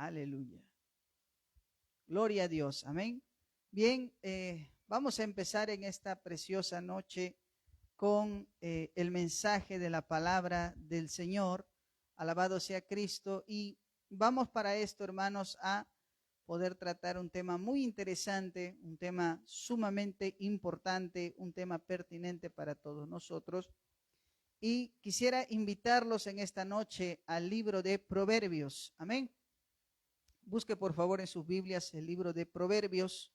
Aleluya. Gloria a Dios. Amén. Bien, vamos a empezar en esta preciosa noche con el mensaje de la palabra del Señor. Alabado sea Cristo. Y vamos para esto, hermanos, a poder tratar un tema muy interesante, un tema sumamente importante, un tema pertinente para todos nosotros. Y quisiera invitarlos en esta noche al libro de Proverbios. Amén. Busque por favor en sus Biblias el libro de Proverbios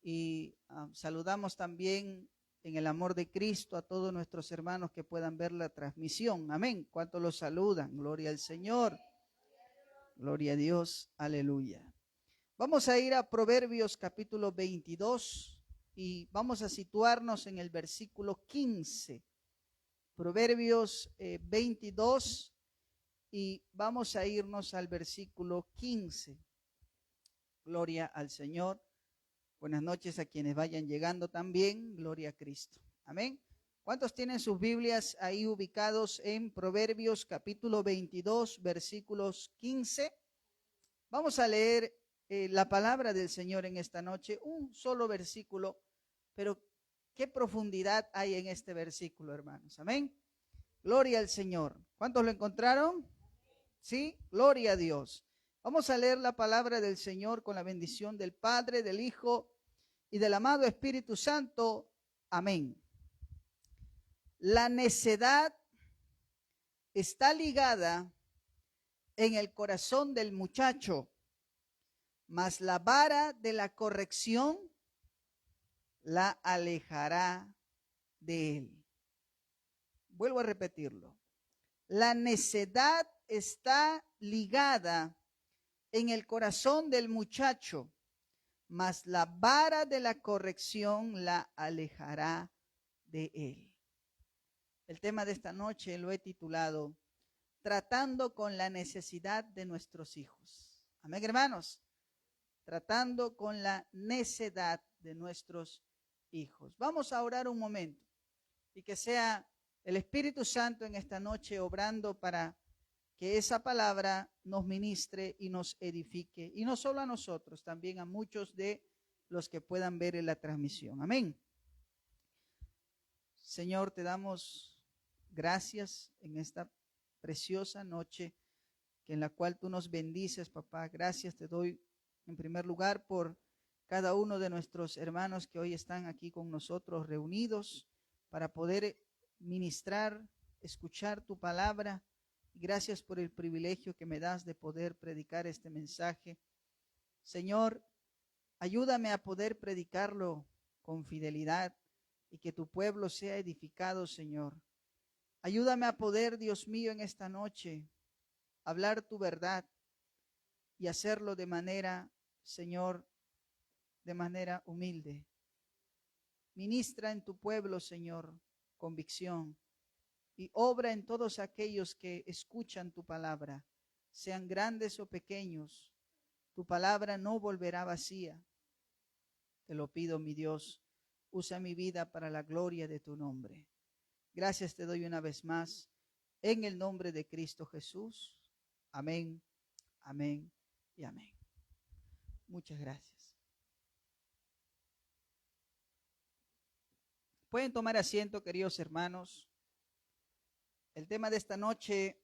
y saludamos también en el amor de Cristo a todos nuestros hermanos que puedan ver la transmisión. Amén. ¿Cuántos los saludan? Gloria al Señor. Gloria a Dios. Aleluya. Vamos a ir a Proverbios capítulo 22 y vamos a situarnos en el versículo 15. Proverbios 22 y vamos a irnos al versículo 15. Gloria al Señor. Buenas noches a quienes vayan llegando también. Gloria a Cristo. Amén. ¿Cuántos tienen sus Biblias ahí ubicados en Proverbios capítulo 22, versículos 15? Vamos a leer la palabra del Señor en esta noche. Un solo versículo, pero qué profundidad hay en este versículo, hermanos. Amén. Gloria al Señor. ¿Cuántos lo encontraron? Sí, gloria a Dios. Vamos a leer la palabra del Señor con la bendición del Padre, del Hijo y del amado Espíritu Santo. Amén. La necedad está ligada en el corazón del muchacho, mas la vara de la corrección la alejará de él. Vuelvo a repetirlo. La necedad está ligada en el corazón del muchacho, mas la vara de la corrección la alejará de él. El tema de esta noche lo he titulado Tratando con la necesidad de nuestros hijos. Amén, hermanos. Tratando con la necedad de nuestros hijos. Vamos a orar un momento y que sea el Espíritu Santo en esta noche obrando para que esa palabra nos ministre y nos edifique, y no solo a nosotros, también a muchos de los que puedan ver en la transmisión. Amén. Señor, te damos gracias en esta preciosa noche en la cual tú nos bendices, papá. Gracias te doy en primer lugar por cada uno de nuestros hermanos que hoy están aquí con nosotros reunidos para poder ministrar, escuchar tu palabra. Gracias por el privilegio que me das de poder predicar este mensaje. Señor, ayúdame a poder predicarlo con fidelidad y que tu pueblo sea edificado, Señor. Ayúdame a poder, Dios mío, en esta noche, hablar tu verdad y hacerlo de manera, Señor, de manera humilde. Ministra en tu pueblo, Señor, convicción. Y obra en todos aquellos que escuchan tu palabra, sean grandes o pequeños. Tu palabra no volverá vacía. Te lo pido, mi Dios, usa mi vida para la gloria de tu nombre. Gracias te doy una vez más, en el nombre de Cristo Jesús. Amén, amén y amén. Muchas gracias. Pueden tomar asiento, queridos hermanos. El tema de esta noche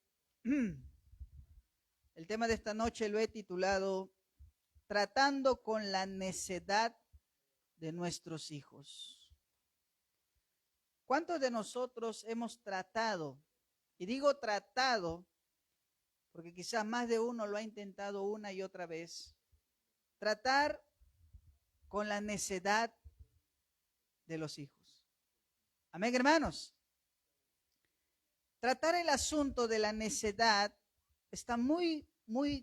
lo he titulado Tratando con la necedad de nuestros hijos. ¿Cuántos de nosotros hemos tratado? Y digo tratado porque quizás más de uno lo ha intentado una y otra vez. Tratar con la necedad de los hijos. Amén, hermanos. Tratar el asunto de la necedad está muy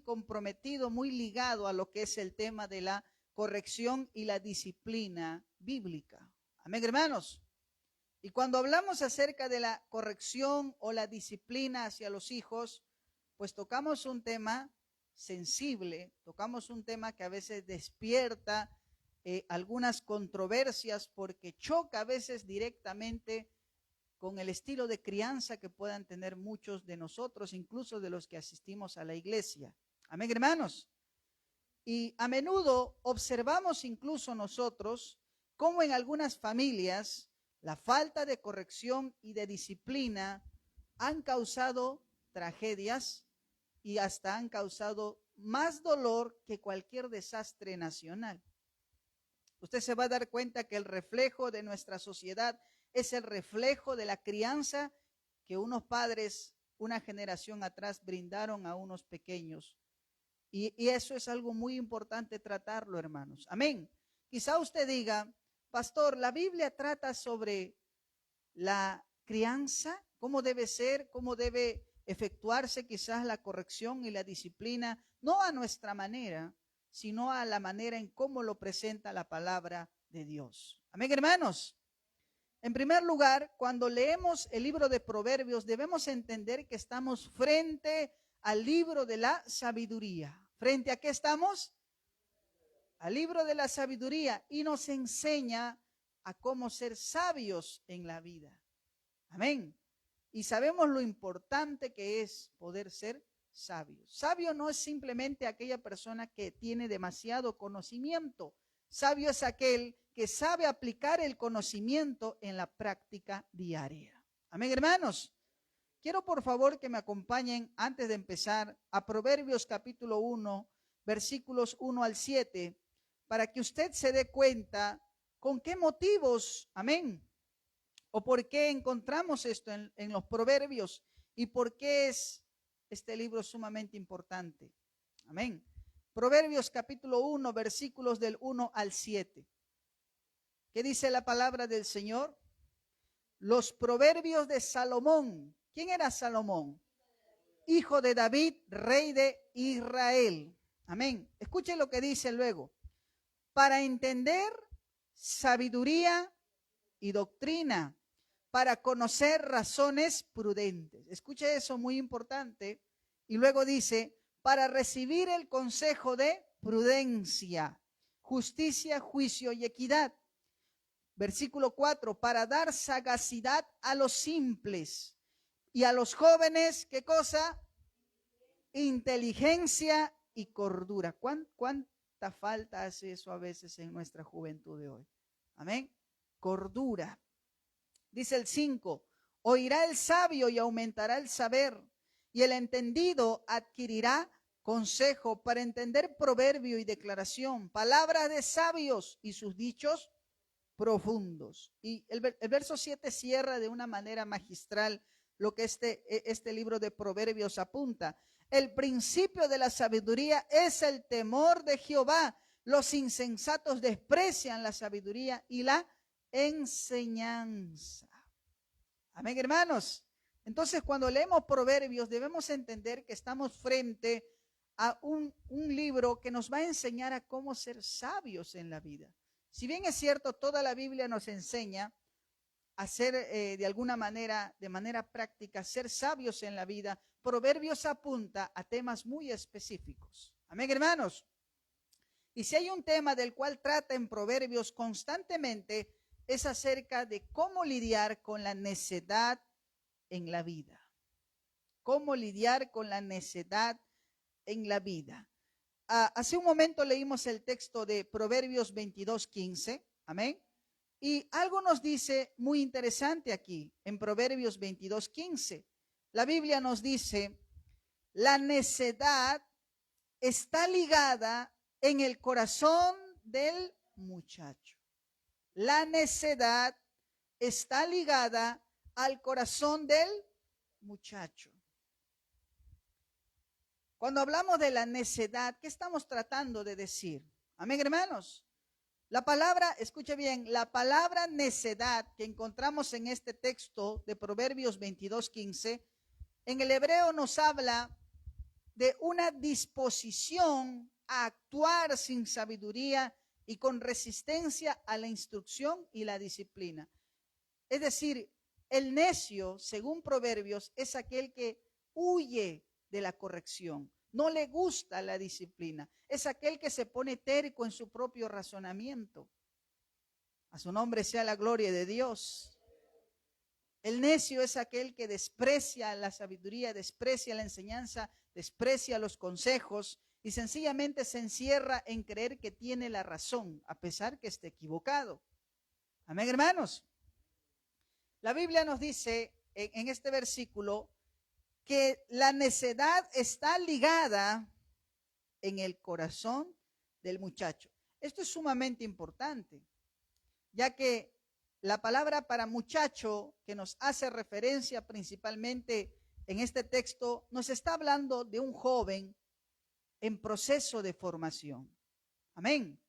comprometido, muy ligado a lo que es el tema de la corrección y la disciplina bíblica. Amén, hermanos. Y cuando hablamos acerca de la corrección o la disciplina hacia los hijos, pues tocamos un tema sensible, tocamos un tema que a veces despierta algunas controversias porque choca a veces directamente con el estilo de crianza que puedan tener muchos de nosotros, incluso de los que asistimos a la iglesia. Amén, hermanos. Y a menudo observamos incluso nosotros cómo en algunas familias la falta de corrección y de disciplina han causado tragedias y hasta han causado más dolor que cualquier desastre nacional. Usted se va a dar cuenta que el reflejo de nuestra sociedad es el reflejo de la crianza que unos padres, una generación atrás, brindaron a unos pequeños. Y eso es algo muy importante tratarlo, hermanos. Amén. Quizá usted diga, pastor, la Biblia trata sobre la crianza, cómo debe ser, cómo debe efectuarse quizás la corrección y la disciplina, no a nuestra manera, sino a la manera en cómo lo presenta la palabra de Dios. Amén, hermanos. En primer lugar, cuando leemos el libro de Proverbios, debemos entender que estamos frente al libro de la sabiduría. ¿Frente a qué estamos? Al libro de la sabiduría, y nos enseña a cómo ser sabios en la vida. Amén. Y sabemos lo importante que es poder ser sabios. Sabio no es simplemente aquella persona que tiene demasiado conocimiento. Sabio es aquel que sabe aplicar el conocimiento en la práctica diaria. Amén, hermanos. Quiero por favor que me acompañen antes de empezar a Proverbios capítulo 1, versículos 1 al 7, para que usted se dé cuenta con qué motivos, amén, o por qué encontramos esto en los Proverbios y por qué es este libro sumamente importante. Amén. Proverbios capítulo 1, versículos del 1 al 7. ¿Qué dice la palabra del Señor? Los proverbios de Salomón. ¿Quién era Salomón? Hijo de David, rey de Israel. Amén. Escuchen lo que dice luego. Para entender sabiduría y doctrina, para conocer razones prudentes. Escuche eso, muy importante. Y luego dice, para recibir el consejo de prudencia, justicia, juicio y equidad. Versículo 4, para dar sagacidad a los simples y a los jóvenes, ¿qué cosa? Inteligencia y cordura. ¿Cuánta falta hace eso a veces en nuestra juventud de hoy? Amén. Cordura. Dice el 5, oirá el sabio y aumentará el saber, y el entendido adquirirá consejo para entender proverbio y declaración, palabras de sabios y sus dichos profundos. Y el verso 7 cierra de una manera magistral lo que este libro de Proverbios apunta. El principio de la sabiduría es el temor de Jehová. Los insensatos desprecian la sabiduría y la enseñanza. Amén, hermanos. Entonces, cuando leemos Proverbios, debemos entender que estamos frente a un libro que nos va a enseñar a cómo ser sabios en la vida. Si bien es cierto, toda la Biblia nos enseña a ser de alguna manera, de manera práctica, ser sabios en la vida, Proverbios apunta a temas muy específicos. Amén, hermanos. Y si hay un tema del cual trata en Proverbios constantemente, es acerca de cómo lidiar con la necedad en la vida. Cómo lidiar con la necedad en la vida. Hace un momento leímos el texto de Proverbios 22:15, amén. Y algo nos dice muy interesante aquí, en Proverbios 22:15. La Biblia nos dice, la necedad está ligada en el corazón del muchacho. La necedad está ligada al corazón del muchacho. Cuando hablamos de la necedad, ¿qué estamos tratando de decir? Amén, hermanos. La palabra, escuche bien, la palabra necedad que encontramos en este texto de Proverbios 22:15, en el hebreo nos habla de una disposición a actuar sin sabiduría y con resistencia a la instrucción y la disciplina. Es decir, el necio, según Proverbios, es aquel que huye de la corrección, no le gusta la disciplina, es aquel que se pone terco en su propio razonamiento. A su nombre sea la gloria de Dios. El necio es aquel que desprecia la sabiduría, desprecia la enseñanza, desprecia los consejos y sencillamente se encierra en creer que tiene la razón, a pesar que esté equivocado. Amén, hermanos. La Biblia nos dice en este versículo que la necedad está ligada en el corazón del muchacho. Esto es sumamente importante, ya que la palabra para muchacho, que nos hace referencia principalmente en este texto, nos está hablando de un joven en proceso de formación. Amén.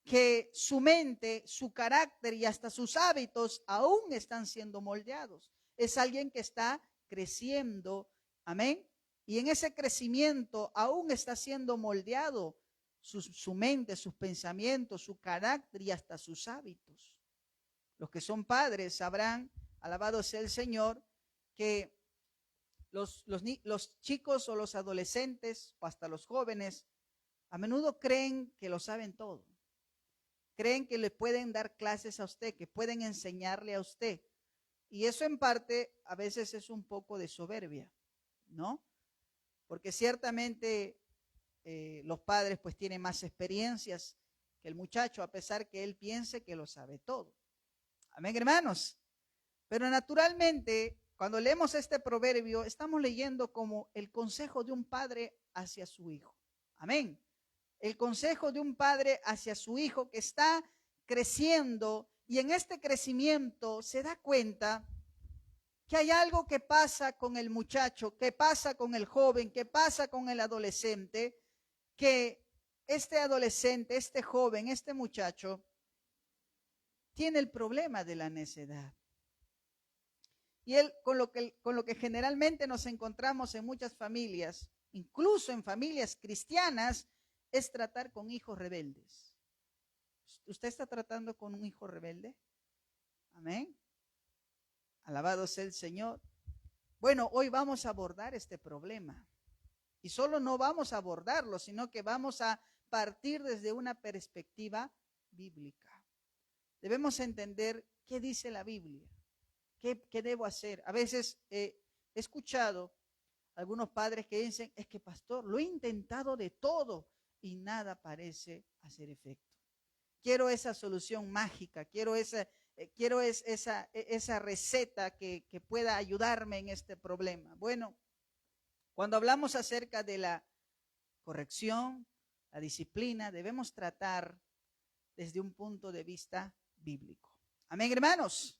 Que su mente, su carácter y hasta sus hábitos aún están siendo moldeados. Es alguien que está creciendo, amén. Y en ese crecimiento aún está siendo moldeado su mente, sus pensamientos, su carácter y hasta sus hábitos. Los que son padres sabrán, alabado sea el Señor, que los chicos o los adolescentes o hasta los jóvenes a menudo creen que lo saben todo. Creen que le pueden dar clases a usted, que pueden enseñarle a usted. Y eso en parte a veces es un poco de soberbia, ¿no? Porque ciertamente los padres pues tienen más experiencias que el muchacho, a pesar que él piense que lo sabe todo. Amén, hermanos. Pero naturalmente, cuando leemos este proverbio, estamos leyendo como el consejo de un padre hacia su hijo. Amén. El consejo de un padre hacia su hijo que está creciendo y en este crecimiento se da cuenta que hay algo que pasa con el muchacho, que pasa con el joven, que pasa con el adolescente, que este adolescente, este joven, este muchacho tiene el problema de la necedad. Y él, con lo que generalmente nos encontramos en muchas familias, incluso en familias cristianas, es tratar con hijos rebeldes. ¿Usted está tratando con un hijo rebelde? Amén. Alabado sea el Señor. Bueno, hoy vamos a abordar este problema. Y solo no vamos a abordarlo, sino que vamos a partir desde una perspectiva bíblica. Debemos entender qué dice la Biblia. ¿Qué debo hacer? A veces he escuchado algunos padres que dicen, es que pastor, lo he intentado de todo y nada parece hacer efecto. Quiero esa solución mágica, quiero esa receta que pueda ayudarme en este problema. Bueno, cuando hablamos acerca de la corrección, la disciplina, debemos tratar desde un punto de vista bíblico. Amén, hermanos.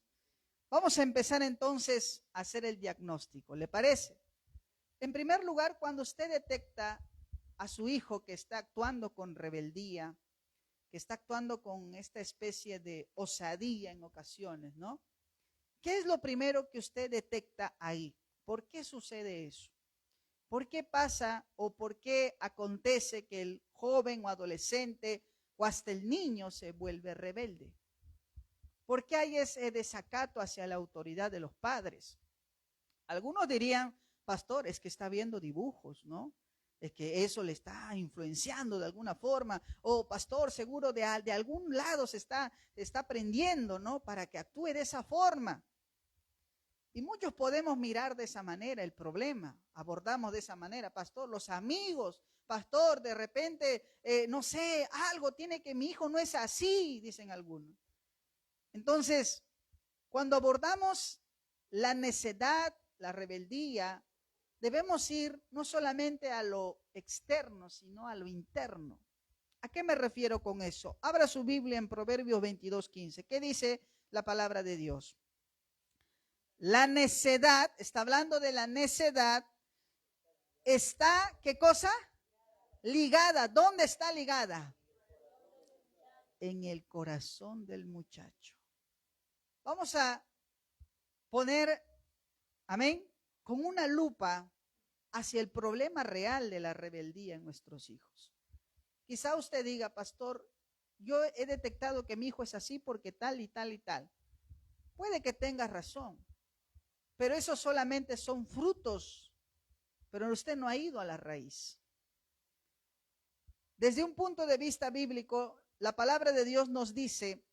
Vamos a empezar entonces a hacer el diagnóstico, ¿le parece? En primer lugar, cuando usted detecta a su hijo que está actuando con rebeldía, que está actuando con esta especie de osadía en ocasiones, ¿no? ¿Qué es lo primero que usted detecta ahí? ¿Por qué sucede eso? ¿Por qué pasa o por qué acontece que el joven o adolescente o hasta el niño se vuelve rebelde? ¿Por qué hay ese desacato hacia la autoridad de los padres? Algunos dirían, pastor, es que está viendo dibujos, ¿no? Es que eso le está influenciando de alguna forma. O pastor, seguro de algún lado se está aprendiendo, ¿no? Para que actúe de esa forma. Y muchos podemos mirar de esa manera el problema. Abordamos de esa manera, pastor, los amigos, pastor, de repente, no sé, algo tiene que mi hijo no es así, dicen algunos. Entonces, cuando abordamos la necedad, la rebeldía, debemos ir no solamente a lo externo, sino a lo interno. ¿A qué me refiero con eso? Abra su Biblia en Proverbios 22:15. ¿Qué dice la palabra de Dios? La necedad, está hablando de la necedad, está, ¿qué cosa? Ligada. ¿Dónde está ligada? En el corazón del muchacho. Vamos a poner, amén, con una lupa hacia el problema real de la rebeldía en nuestros hijos. Quizá usted diga, pastor, yo he detectado que mi hijo es así porque tal y tal y tal. Puede que tenga razón, pero esos solamente son frutos, pero usted no ha ido a la raíz. Desde un punto de vista bíblico, la palabra de Dios nos dice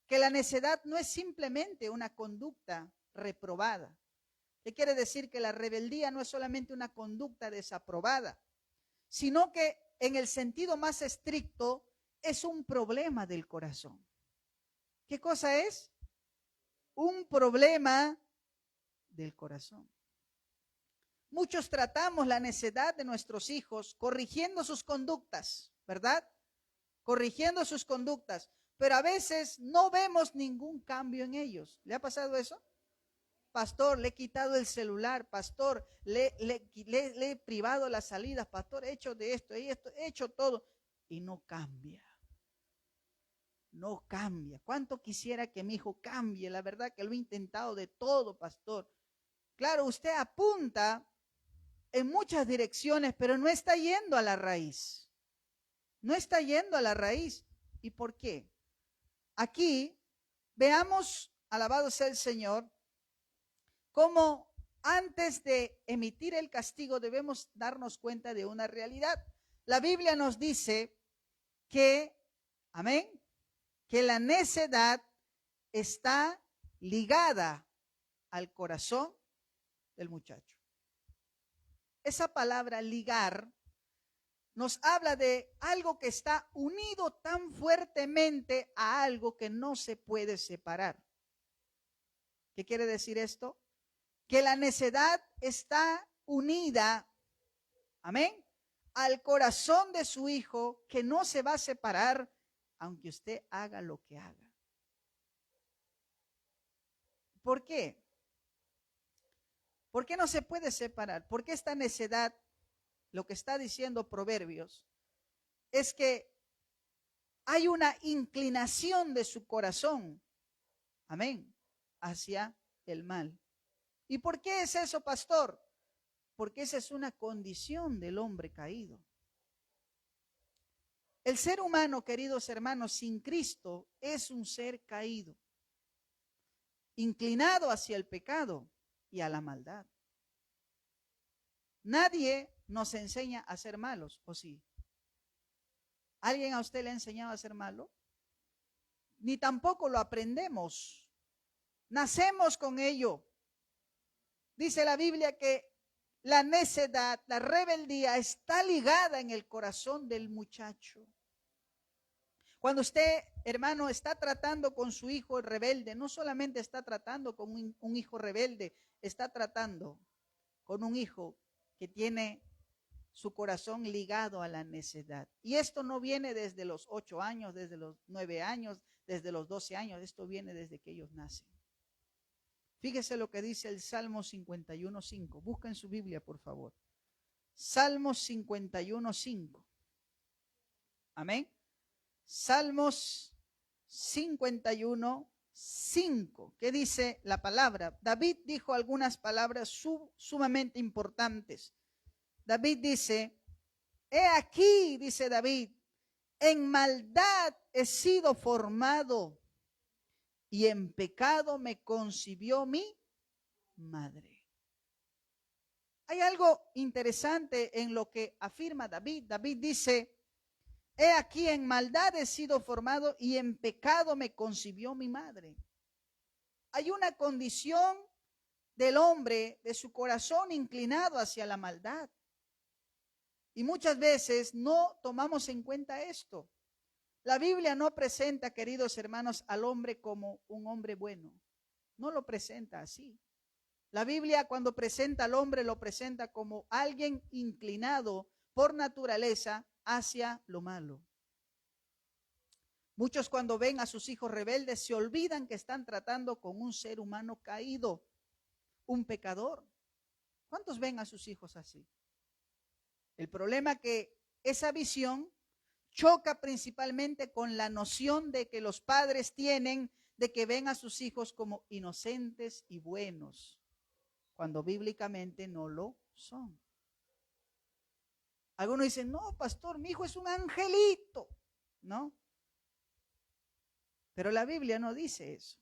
que la necedad no es simplemente una conducta reprobada. ¿Qué quiere decir? Que la rebeldía no es solamente una conducta desaprobada, sino que en el sentido más estricto, es un problema del corazón. ¿Qué cosa es? Un problema del corazón. Muchos tratamos la necedad de nuestros hijos corrigiendo sus conductas, ¿verdad? Corrigiendo sus conductas, pero a veces no vemos ningún cambio en ellos. ¿Le ha pasado eso? Pastor, le he quitado el celular, pastor, le he privado las salidas, pastor, he hecho de esto, he hecho todo, y no cambia. No cambia. ¿Cuánto quisiera que mi hijo cambie? La verdad que lo he intentado de todo, pastor. Claro, usted apunta en muchas direcciones, pero no está yendo a la raíz. No está yendo a la raíz. ¿Y por qué? Aquí veamos, alabado sea el Señor, cómo antes de emitir el castigo debemos darnos cuenta de una realidad. La Biblia nos dice que, amén, que la necedad está ligada al corazón del muchacho. Esa palabra ligar nos habla de algo que está unido tan fuertemente a algo que no se puede separar. ¿Qué quiere decir esto? Que la necedad está unida, amén, al corazón de su hijo, que no se va a separar aunque usted haga lo que haga. ¿Por qué? ¿Por qué no se puede separar? Porque esta necedad, lo que está diciendo Proverbios, es que hay una inclinación de su corazón, amén, hacia el mal. ¿Y por qué es eso, pastor? Porque esa es una condición del hombre caído. El ser humano, queridos hermanos, sin Cristo es un ser caído, inclinado hacia el pecado y a la maldad. Nadie nos enseña a ser malos, ¿o sí? ¿Alguien a usted le ha enseñado a ser malo? Ni tampoco lo aprendemos. Nacemos con ello. Dice la Biblia que la necedad, la rebeldía está ligada en el corazón del muchacho. Cuando usted, hermano, está tratando con su hijo rebelde, no solamente está tratando con un hijo rebelde, está tratando con un hijo que tiene su corazón ligado a la necedad. Y esto no viene desde los 8 años, desde los 9 años, desde los 12 años, esto viene desde que ellos nacen. Fíjese lo que dice el Salmo 51:5. Busca en su Biblia, por favor. Salmos 51:5. Amén. Salmos 51:5. ¿Qué dice la palabra? David dijo algunas palabras sumamente importantes. David dice, he aquí, dice David, en maldad he sido formado y en pecado me concibió mi madre. Hay algo interesante en lo que afirma David. David dice, he aquí en maldad he sido formado y en pecado me concibió mi madre. Hay una condición del hombre, de su corazón inclinado hacia la maldad. Y muchas veces no tomamos en cuenta esto. La Biblia no presenta, queridos hermanos, al hombre como un hombre bueno. No lo presenta así. La Biblia, cuando presenta al hombre, lo presenta como alguien inclinado por naturaleza hacia lo malo. Muchos, cuando ven a sus hijos rebeldes, se olvidan que están tratando con un ser humano caído, un pecador. ¿Cuántos ven a sus hijos así? El problema es que esa visión choca principalmente con la noción de que los padres tienen de que ven a sus hijos como inocentes y buenos, cuando bíblicamente no lo son. Algunos dicen, no, pastor, mi hijo es un angelito, ¿no? Pero la Biblia no dice eso.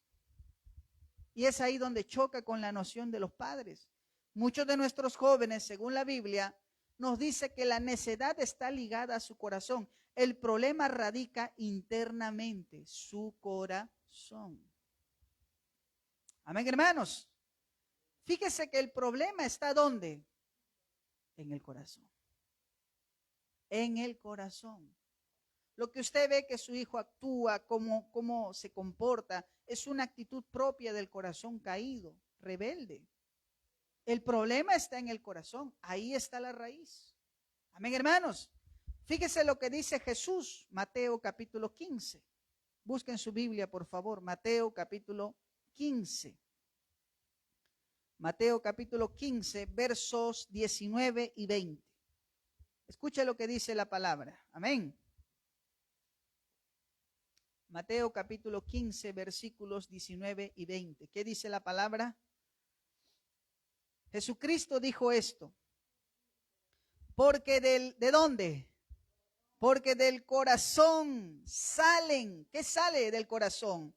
Y es ahí donde choca con la noción de los padres. Muchos de nuestros jóvenes, según la Biblia, nos dice que la necedad está ligada a su corazón. El problema radica internamente, su corazón. Amén, hermanos. Fíjese que el problema está ¿dónde? En el corazón. en el corazón. Lo que usted ve que su hijo actúa, cómo se comporta, es una actitud propia del corazón caído, rebelde. El problema está en el corazón, ahí está la raíz. Amén, hermanos. Fíjese lo que dice Jesús, Mateo capítulo 15. Busquen su Biblia, por favor, Mateo capítulo 15. Mateo capítulo 15, versos 19 y 20. Escuche lo que dice la palabra. Amén. Mateo capítulo 15, versículos 19 y 20. ¿Qué dice la palabra? Jesucristo dijo esto. Porque ¿de dónde? Porque del corazón salen. ¿Qué sale del corazón?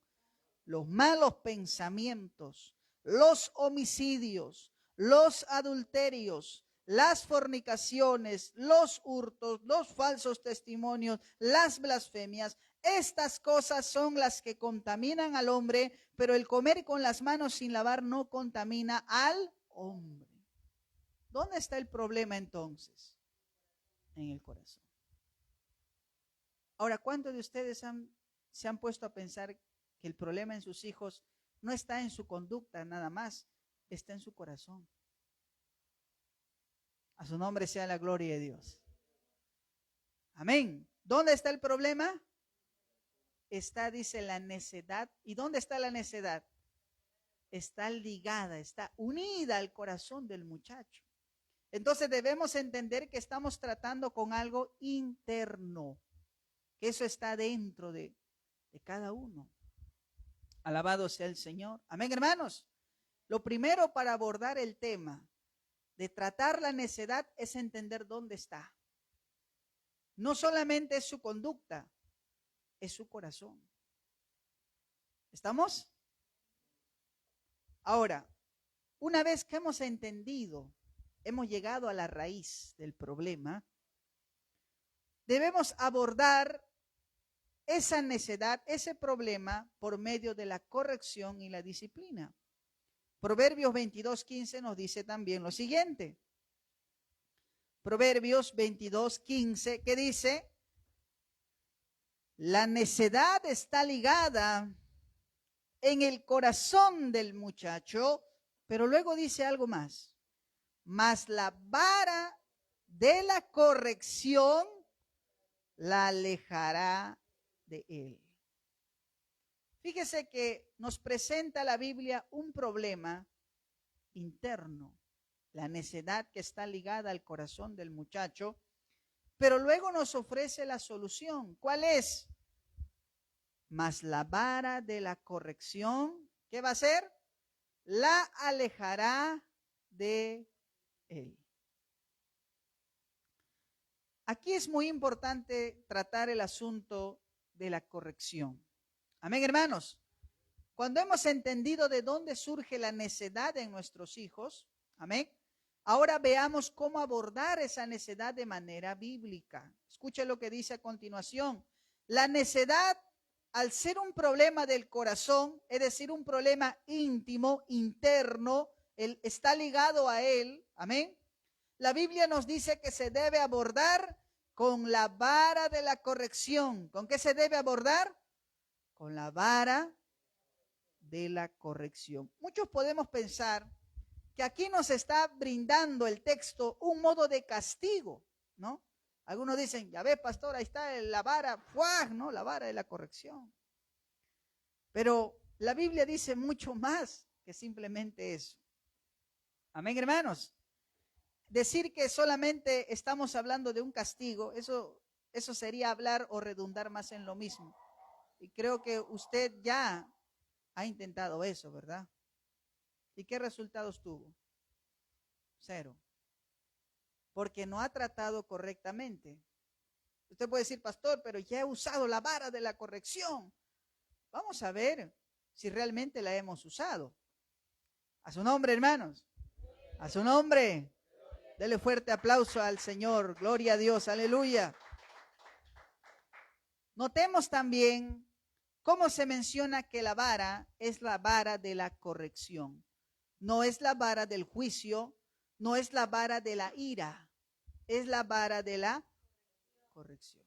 Los malos pensamientos, los homicidios, los adulterios, las fornicaciones, los hurtos, los falsos testimonios, las blasfemias. Estas cosas son las que contaminan al hombre, pero el comer con las manos sin lavar no contamina al hombre. ¿Dónde está el problema entonces? En el corazón. Ahora, ¿cuántos de ustedes se han puesto a pensar que el problema en sus hijos no está en su conducta nada más, está en su corazón? A su nombre sea la gloria de Dios. Amén. ¿Dónde está el problema? Está, dice, la necedad. ¿Y dónde está la necedad? Está ligada, está unida al corazón del muchacho. Entonces debemos entender que estamos tratando con algo interno, que eso está dentro de cada uno. Alabado sea el Señor. Amén, hermanos. Lo primero para abordar el tema de tratar la necedad es entender dónde está. No solamente es su conducta, es su corazón. ¿Estamos? Ahora, una vez que hemos entendido, hemos llegado a la raíz del problema, debemos abordar esa necedad, ese problema, por medio de la corrección y la disciplina. Proverbios 22:15 nos dice también lo siguiente. Proverbios 22:15, que dice: la necedad está ligada en el corazón del muchacho, pero luego dice algo más. Mas la vara de la corrección la alejará de él. Fíjese que nos presenta la Biblia un problema interno, la necedad que está ligada al corazón del muchacho, pero luego nos ofrece la solución. ¿Cuál es? Mas la vara de la corrección, ¿qué va a hacer? La alejará de él. Aquí es muy importante tratar el asunto de la corrección. Amén, hermanos. Cuando hemos entendido de dónde surge la necedad en nuestros hijos, amén, ahora veamos cómo abordar esa necedad de manera bíblica. Escuche lo que dice a continuación. La necedad, al ser un problema del corazón, es decir, un problema íntimo, interno, está ligado a él, amén. La Biblia nos dice que se debe abordar con la vara de la corrección. ¿Con qué se debe abordar? Con la vara de la corrección. Muchos podemos pensar que aquí nos está brindando el texto un modo de castigo, ¿no? Algunos dicen, ya ves, pastor, ahí está la vara, ¡fuah!, ¿no? La vara de la corrección. Pero la Biblia dice mucho más que simplemente eso. Amén, hermanos. Decir que solamente estamos hablando de un castigo, eso sería hablar o redundar más en lo mismo. Y creo que usted ya ha intentado eso, ¿verdad? ¿Y qué resultados tuvo? 0. Porque no ha tratado correctamente. Usted puede decir, pastor, pero ya he usado la vara de la corrección. Vamos a ver si realmente la hemos usado. A su nombre, hermanos. A su nombre. Dele fuerte aplauso al Señor. Gloria a Dios. Aleluya. Notemos también cómo se menciona que la vara es la vara de la corrección. No es la vara del juicio, no es la vara de la ira, es la vara de la corrección.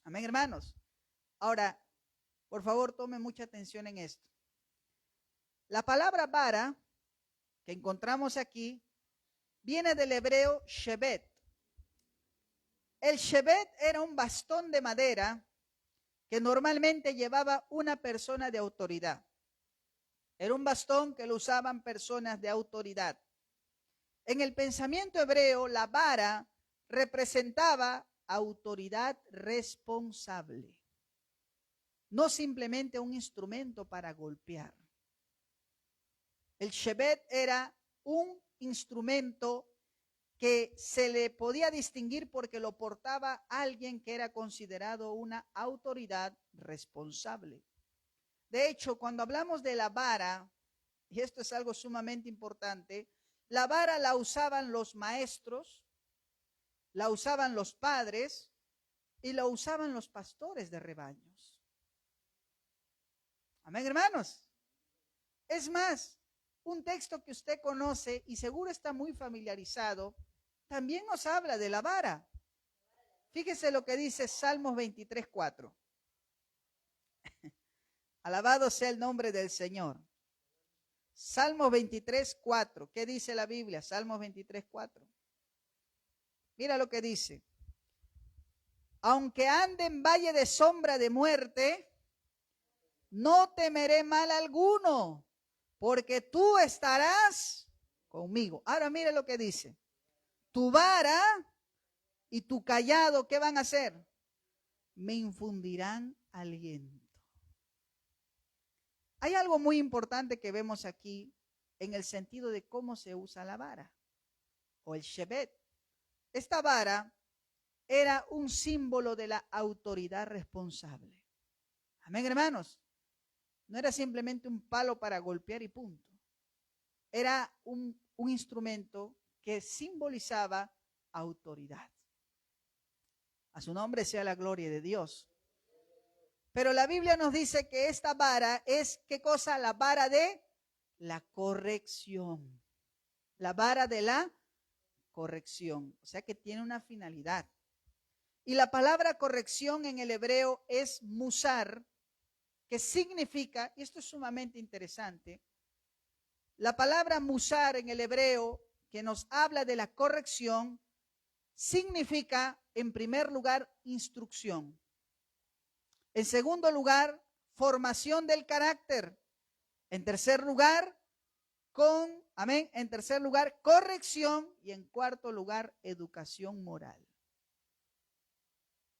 Amén, hermanos. Ahora, por favor, tome mucha atención en esto. La palabra vara que encontramos aquí viene del hebreo shebet. El shebet era un bastón de madera que normalmente llevaba una persona de autoridad. Era un bastón que lo usaban personas de autoridad. En el pensamiento hebreo, la vara representaba autoridad responsable, no simplemente un instrumento para golpear. El shebet era un instrumento que se le podía distinguir porque lo portaba alguien que era considerado una autoridad responsable. De hecho, cuando hablamos de la vara, y esto es algo sumamente importante, la vara la usaban los maestros, la usaban los padres y la usaban los pastores de rebaños. Amén, hermanos. Es más, un texto que usted conoce y seguro está muy familiarizado, también nos habla de la vara. Fíjese lo que dice Salmos 23:4. Alabado sea el nombre del Señor. Salmos 23:4. ¿Qué dice la Biblia? Salmos 23:4. Mira lo que dice. Aunque ande en valle de sombra de muerte, no temeré mal alguno, porque tú estarás conmigo. Ahora mire lo que dice. Tu vara y tu cayado, ¿qué van a hacer? Me infundirán aliento. Hay algo muy importante que vemos aquí en el sentido de cómo se usa la vara o el shebet. Esta vara era un símbolo de la autoridad responsable. Amén, hermanos. No era simplemente un palo para golpear y punto. Era un instrumento que simbolizaba autoridad. A su nombre sea la gloria de Dios. Pero la Biblia nos dice que esta vara es, ¿qué cosa? La vara de la corrección. La vara de la corrección. O sea que tiene una finalidad. Y la palabra corrección en el hebreo es musar, que significa, y esto es sumamente interesante, la palabra musar en el hebreo, que nos habla de la corrección, significa, en primer lugar, instrucción. En segundo lugar, formación del carácter. En tercer lugar, en tercer lugar, corrección. Y en cuarto lugar, educación moral.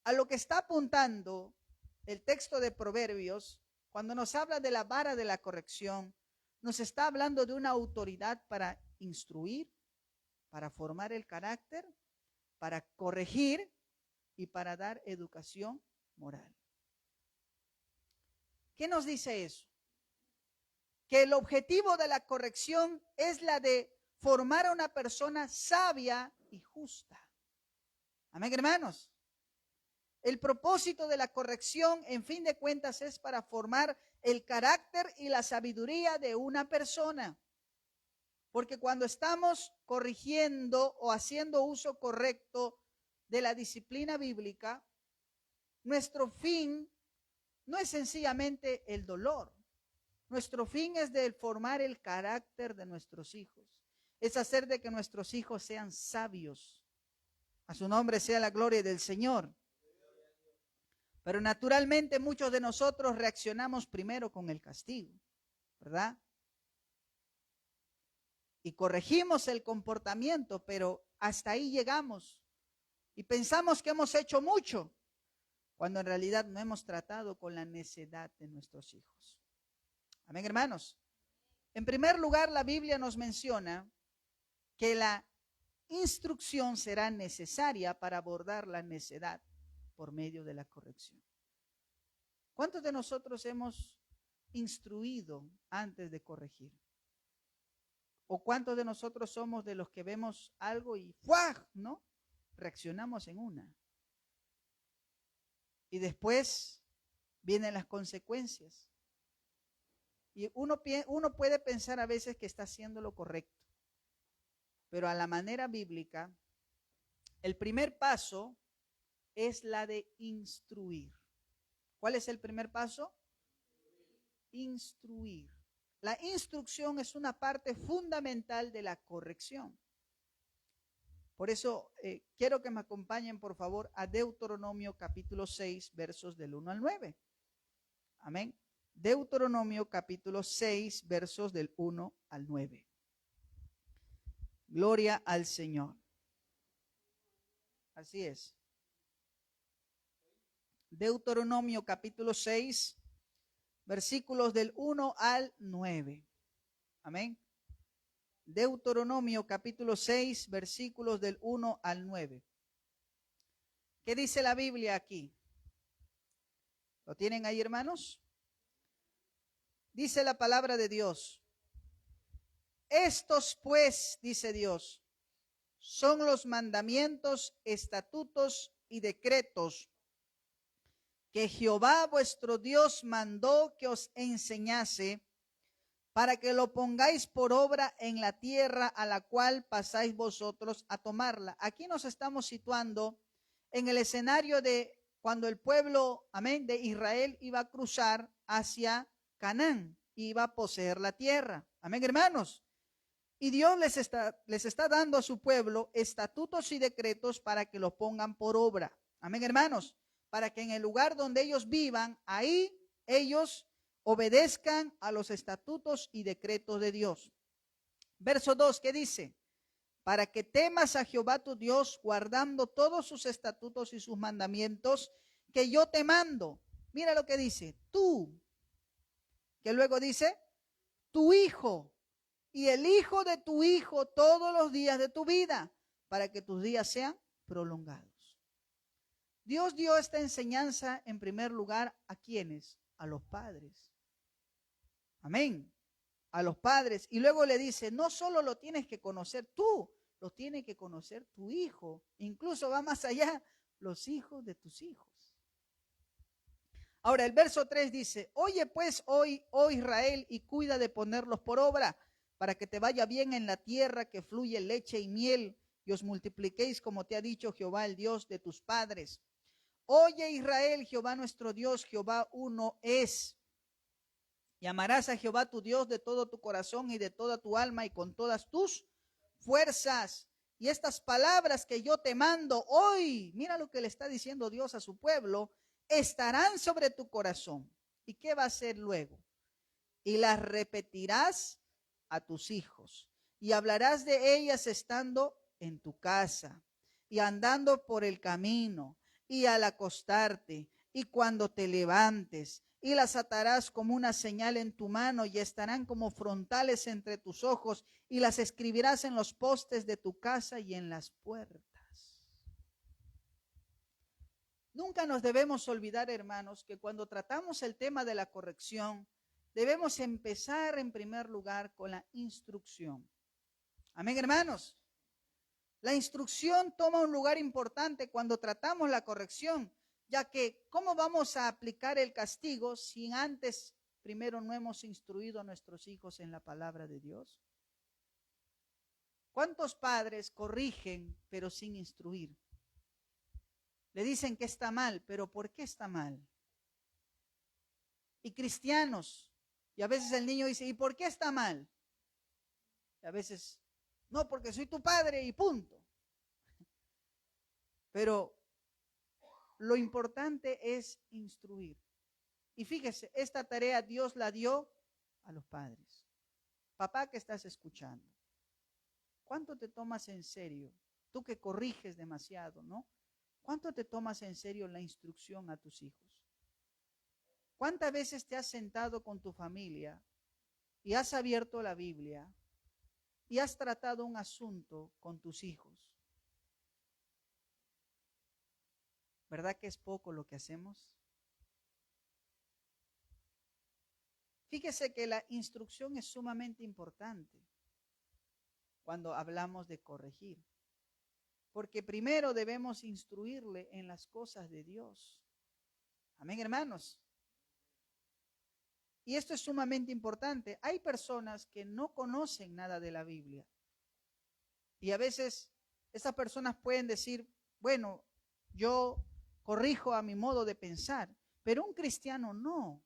A lo que está apuntando el texto de Proverbios, cuando nos habla de la vara de la corrección, nos está hablando de una autoridad para instruir, para formar el carácter, para corregir y para dar educación moral. ¿Qué nos dice eso? Que el objetivo de la corrección es la de formar a una persona sabia y justa. Amén, hermanos. El propósito de la corrección, en fin de cuentas, es para formar el carácter y la sabiduría de una persona. Porque cuando estamos corrigiendo o haciendo uso correcto de la disciplina bíblica, nuestro fin no es sencillamente el dolor. Nuestro fin es de formar el carácter de nuestros hijos. Es hacer de que nuestros hijos sean sabios. A su nombre sea la gloria del Señor. Pero naturalmente muchos de nosotros reaccionamos primero con el castigo, ¿verdad? Y corregimos el comportamiento, pero hasta ahí llegamos. Y pensamos que hemos hecho mucho, cuando en realidad no hemos tratado con la necedad de nuestros hijos. Amén, hermanos. En primer lugar, la Biblia nos menciona que la instrucción será necesaria para abordar la necedad por medio de la corrección. ¿Cuántos de nosotros hemos instruido antes de corregir? ¿O cuántos de nosotros somos de los que vemos algo y ¡fuah!, ¿no? Reaccionamos en una? Y después vienen las consecuencias. Y uno puede pensar a veces que está haciendo lo correcto. Pero a la manera bíblica, el primer paso es la de instruir. ¿Cuál es el primer paso? Instruir. La instrucción es una parte fundamental de la corrección. Por eso quiero que me acompañen, por favor, a Deuteronomio capítulo 6, versos del 1 al 9. Amén. Deuteronomio capítulo 6, versos del 1 al 9. Gloria al Señor. Así es. Deuteronomio capítulo 6, versículos del 1 al 9. Amén. Deuteronomio capítulo 6, versículos del 1 al 9. ¿Qué dice la Biblia aquí? ¿Lo tienen ahí, hermanos? Dice la palabra de Dios. Estos pues, dice Dios, son los mandamientos, estatutos y decretos que Jehová vuestro Dios mandó que os enseñase, para que lo pongáis por obra en la tierra a la cual pasáis vosotros a tomarla. Aquí nos estamos situando en el escenario de cuando el pueblo, amén, de Israel iba a cruzar hacia Canaán, iba a poseer la tierra. Amén, hermanos. Y Dios les está dando a su pueblo estatutos y decretos para que los pongan por obra. Amén, hermanos. Para que en el lugar donde ellos vivan, ahí ellos obedezcan a los estatutos y decretos de Dios. Verso 2, ¿qué dice? Para que temas a Jehová tu Dios, guardando todos sus estatutos y sus mandamientos que yo te mando. Mira lo que dice, tú, que luego dice, tu hijo y el hijo de tu hijo todos los días de tu vida, para que tus días sean prolongados. Dios dio esta enseñanza en primer lugar ¿a quiénes? A los padres. Amén. A los padres. Y luego le dice, no solo lo tienes que conocer tú, lo tiene que conocer tu hijo. Incluso va más allá, los hijos de tus hijos. Ahora el verso 3 dice, oye pues hoy, oh Israel, y cuida de ponerlos por obra, para que te vaya bien en la tierra que fluye leche y miel, y os multipliquéis como te ha dicho Jehová, el Dios de tus padres. Oye Israel, Jehová nuestro Dios, Jehová uno es. Y amarás a Jehová tu Dios de todo tu corazón y de toda tu alma y con todas tus fuerzas. Y estas palabras que yo te mando hoy, mira lo que le está diciendo Dios a su pueblo, estarán sobre tu corazón. ¿Y qué va a hacer luego? Y las repetirás a tus hijos y hablarás de ellas estando en tu casa y andando por el camino y al acostarte y cuando te levantes, y las atarás como una señal en tu mano y estarán como frontales entre tus ojos y las escribirás en los postes de tu casa y en las puertas. Nunca nos debemos olvidar, hermanos, que cuando tratamos el tema de la corrección, debemos empezar en primer lugar con la instrucción. Amén, hermanos. La instrucción toma un lugar importante cuando tratamos la corrección, ya que ¿cómo vamos a aplicar el castigo si antes primero no hemos instruido a nuestros hijos en la palabra de Dios? ¿Cuántos padres corrigen pero sin instruir? Le dicen que está mal, pero ¿por qué está mal? Y cristianos, y a veces el niño dice, ¿y por qué está mal? Y a veces, no, porque soy tu padre y punto. Pero lo importante es instruir. Y fíjese, esta tarea Dios la dio a los padres. Papá que estás escuchando, ¿cuánto te tomas en serio? Tú que corriges demasiado, ¿no? ¿Cuánto te tomas en serio la instrucción a tus hijos? ¿Cuántas veces te has sentado con tu familia y has abierto la Biblia y has tratado un asunto con tus hijos? ¿Verdad que es poco lo que hacemos? Fíjese que la instrucción es sumamente importante cuando hablamos de corregir, porque primero debemos instruirle en las cosas de Dios. Amén, hermanos. Y esto es sumamente importante. Hay personas que no conocen nada de la Biblia. Y a veces esas personas pueden decir, bueno, yo corrijo a mi modo de pensar, pero un cristiano no.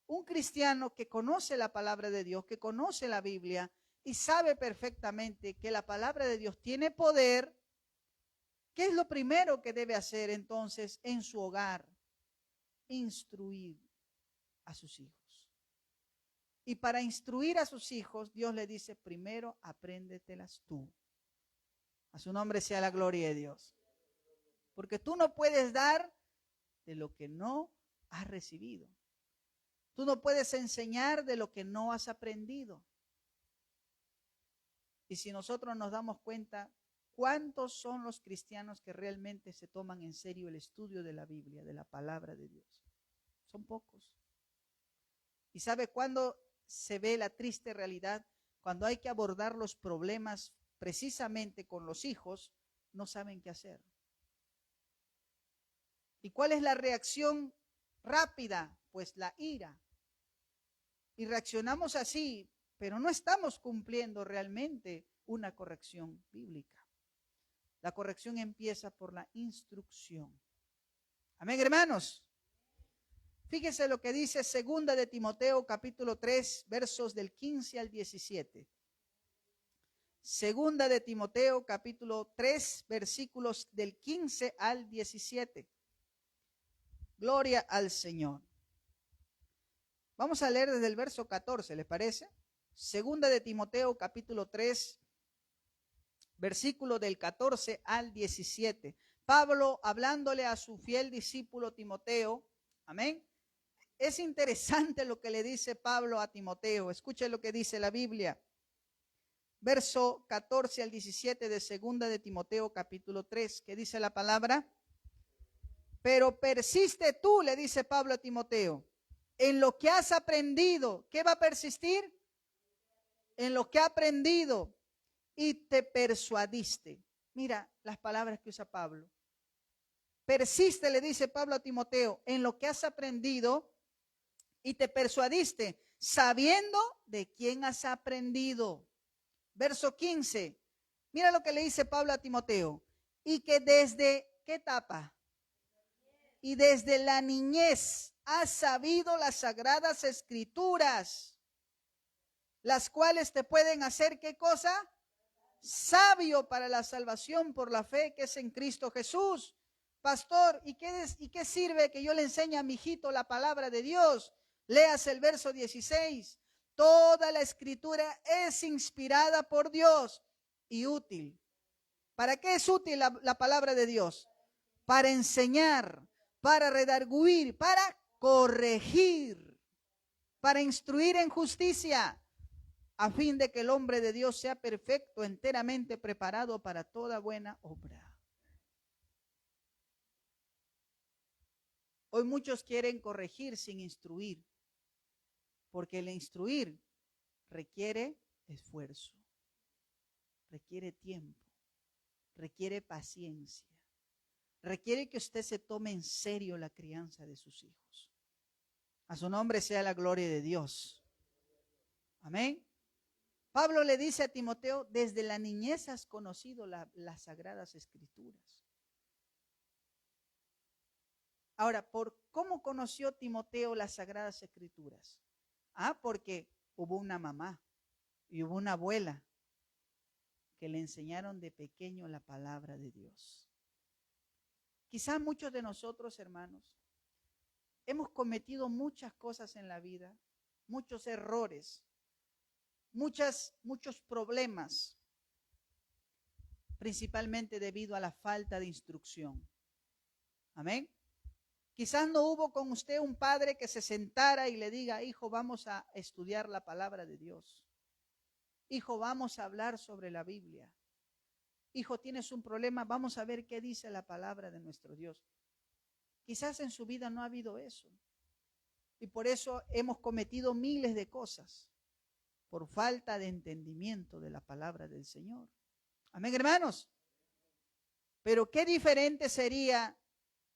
Un cristiano que conoce la palabra de Dios, que conoce la Biblia y sabe perfectamente que la palabra de Dios tiene poder, ¿qué es lo primero que debe hacer entonces en su hogar? Instruir a sus hijos. Y para instruir a sus hijos, Dios le dice, primero apréndetelas tú. A su nombre sea la gloria de Dios. Porque tú no puedes dar de lo que no has recibido. Tú no puedes enseñar de lo que no has aprendido. Y si nosotros nos damos cuenta, ¿cuántos son los cristianos que realmente se toman en serio el estudio de la Biblia, de la palabra de Dios? Son pocos. ¿Y sabe cuándo se ve la triste realidad? Cuando hay que abordar los problemas precisamente con los hijos, no saben qué hacer. ¿Y cuál es la reacción rápida? Pues la ira. Y reaccionamos así, pero no estamos cumpliendo realmente una corrección bíblica. La corrección empieza por la instrucción. Amén, hermanos. Fíjese lo que dice 2 de Timoteo capítulo 3, versos del 15 al 17. 2 de Timoteo capítulo 3, versículos del 15 al 17. Gloria al Señor. Vamos a leer desde el verso 14, ¿les parece? 2 de Timoteo capítulo 3, versículo del 14 al 17. Pablo hablándole a su fiel discípulo Timoteo. Amén. Es interesante lo que le dice Pablo a Timoteo. Escuche lo que dice la Biblia. Verso 14 al 17 de 2 de Timoteo capítulo 3. ¿Qué dice la palabra? Pero persiste tú, le dice Pablo a Timoteo, en lo que has aprendido. ¿Qué va a persistir? En lo que ha aprendido y te persuadiste. Mira las palabras que usa Pablo. Persiste, le dice Pablo a Timoteo, en lo que has aprendido y te persuadiste, sabiendo de quién has aprendido. Verso 15. Mira lo que le dice Pablo a Timoteo. Y que desde, ¿qué etapa? Y desde la niñez has sabido las sagradas escrituras, las cuales te pueden hacer, ¿qué cosa? Sabio para la salvación por la fe que es en Cristo Jesús. Pastor, ¿y qué sirve que yo le enseñe a mi hijito la palabra de Dios? Leas el verso 16. Toda la escritura es inspirada por Dios y útil. ¿Para qué es útil la palabra de Dios? Para enseñar, para redarguir, para corregir, para instruir en justicia, a fin de que el hombre de Dios sea perfecto, enteramente preparado para toda buena obra. Hoy muchos quieren corregir sin instruir, porque el instruir requiere esfuerzo, requiere tiempo, requiere paciencia, requiere que usted se tome en serio la crianza de sus hijos. A su nombre sea la gloria de Dios. Amén. Pablo le dice a Timoteo, desde la niñez has conocido las sagradas escrituras. Ahora, ¿cómo conoció Timoteo las sagradas escrituras? Porque hubo una mamá y hubo una abuela que le enseñaron de pequeño la palabra de Dios. Quizás muchos de nosotros, hermanos, hemos cometido muchas cosas en la vida, muchos errores, muchos problemas, principalmente debido a la falta de instrucción. Amén. Quizás no hubo con usted un padre que se sentara y le diga, hijo, vamos a estudiar la palabra de Dios. Hijo, vamos a hablar sobre la Biblia. Hijo, tienes un problema, vamos a ver qué dice la palabra de nuestro Dios. Quizás en su vida no ha habido eso. Y por eso hemos cometido miles de cosas, por falta de entendimiento de la palabra del Señor. Amén, hermanos. Pero qué diferente sería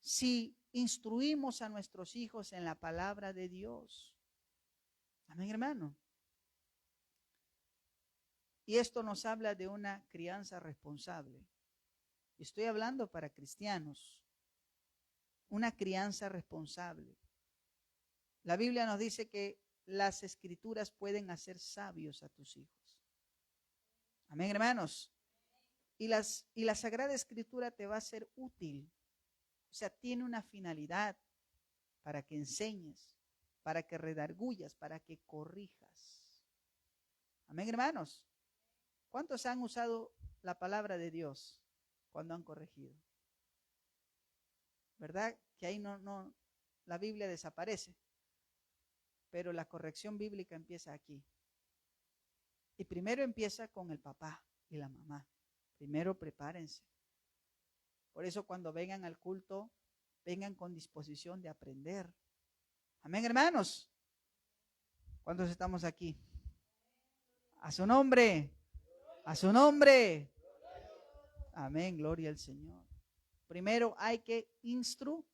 si instruimos a nuestros hijos en la palabra de Dios. Amén, hermano. Y esto nos habla de una crianza responsable. Estoy hablando para cristianos. una crianza responsable. La Biblia nos dice que las escrituras pueden hacer sabios a tus hijos. Amén, hermanos. Y la Sagrada Escritura te va a ser útil. O sea, tiene una finalidad para que enseñes, para que redargullas, para que corrijas. Amén, hermanos. ¿Cuántos han usado la palabra de Dios cuando han corregido? ¿Verdad? Que ahí no, la Biblia desaparece. Pero la corrección bíblica empieza aquí. Y primero empieza con el papá y la mamá. Primero prepárense. Por eso cuando vengan al culto, vengan con disposición de aprender. Amén, hermanos. ¿Cuántos estamos aquí? A su nombre. A su nombre. Amén, gloria al Señor. Primero hay que instruir.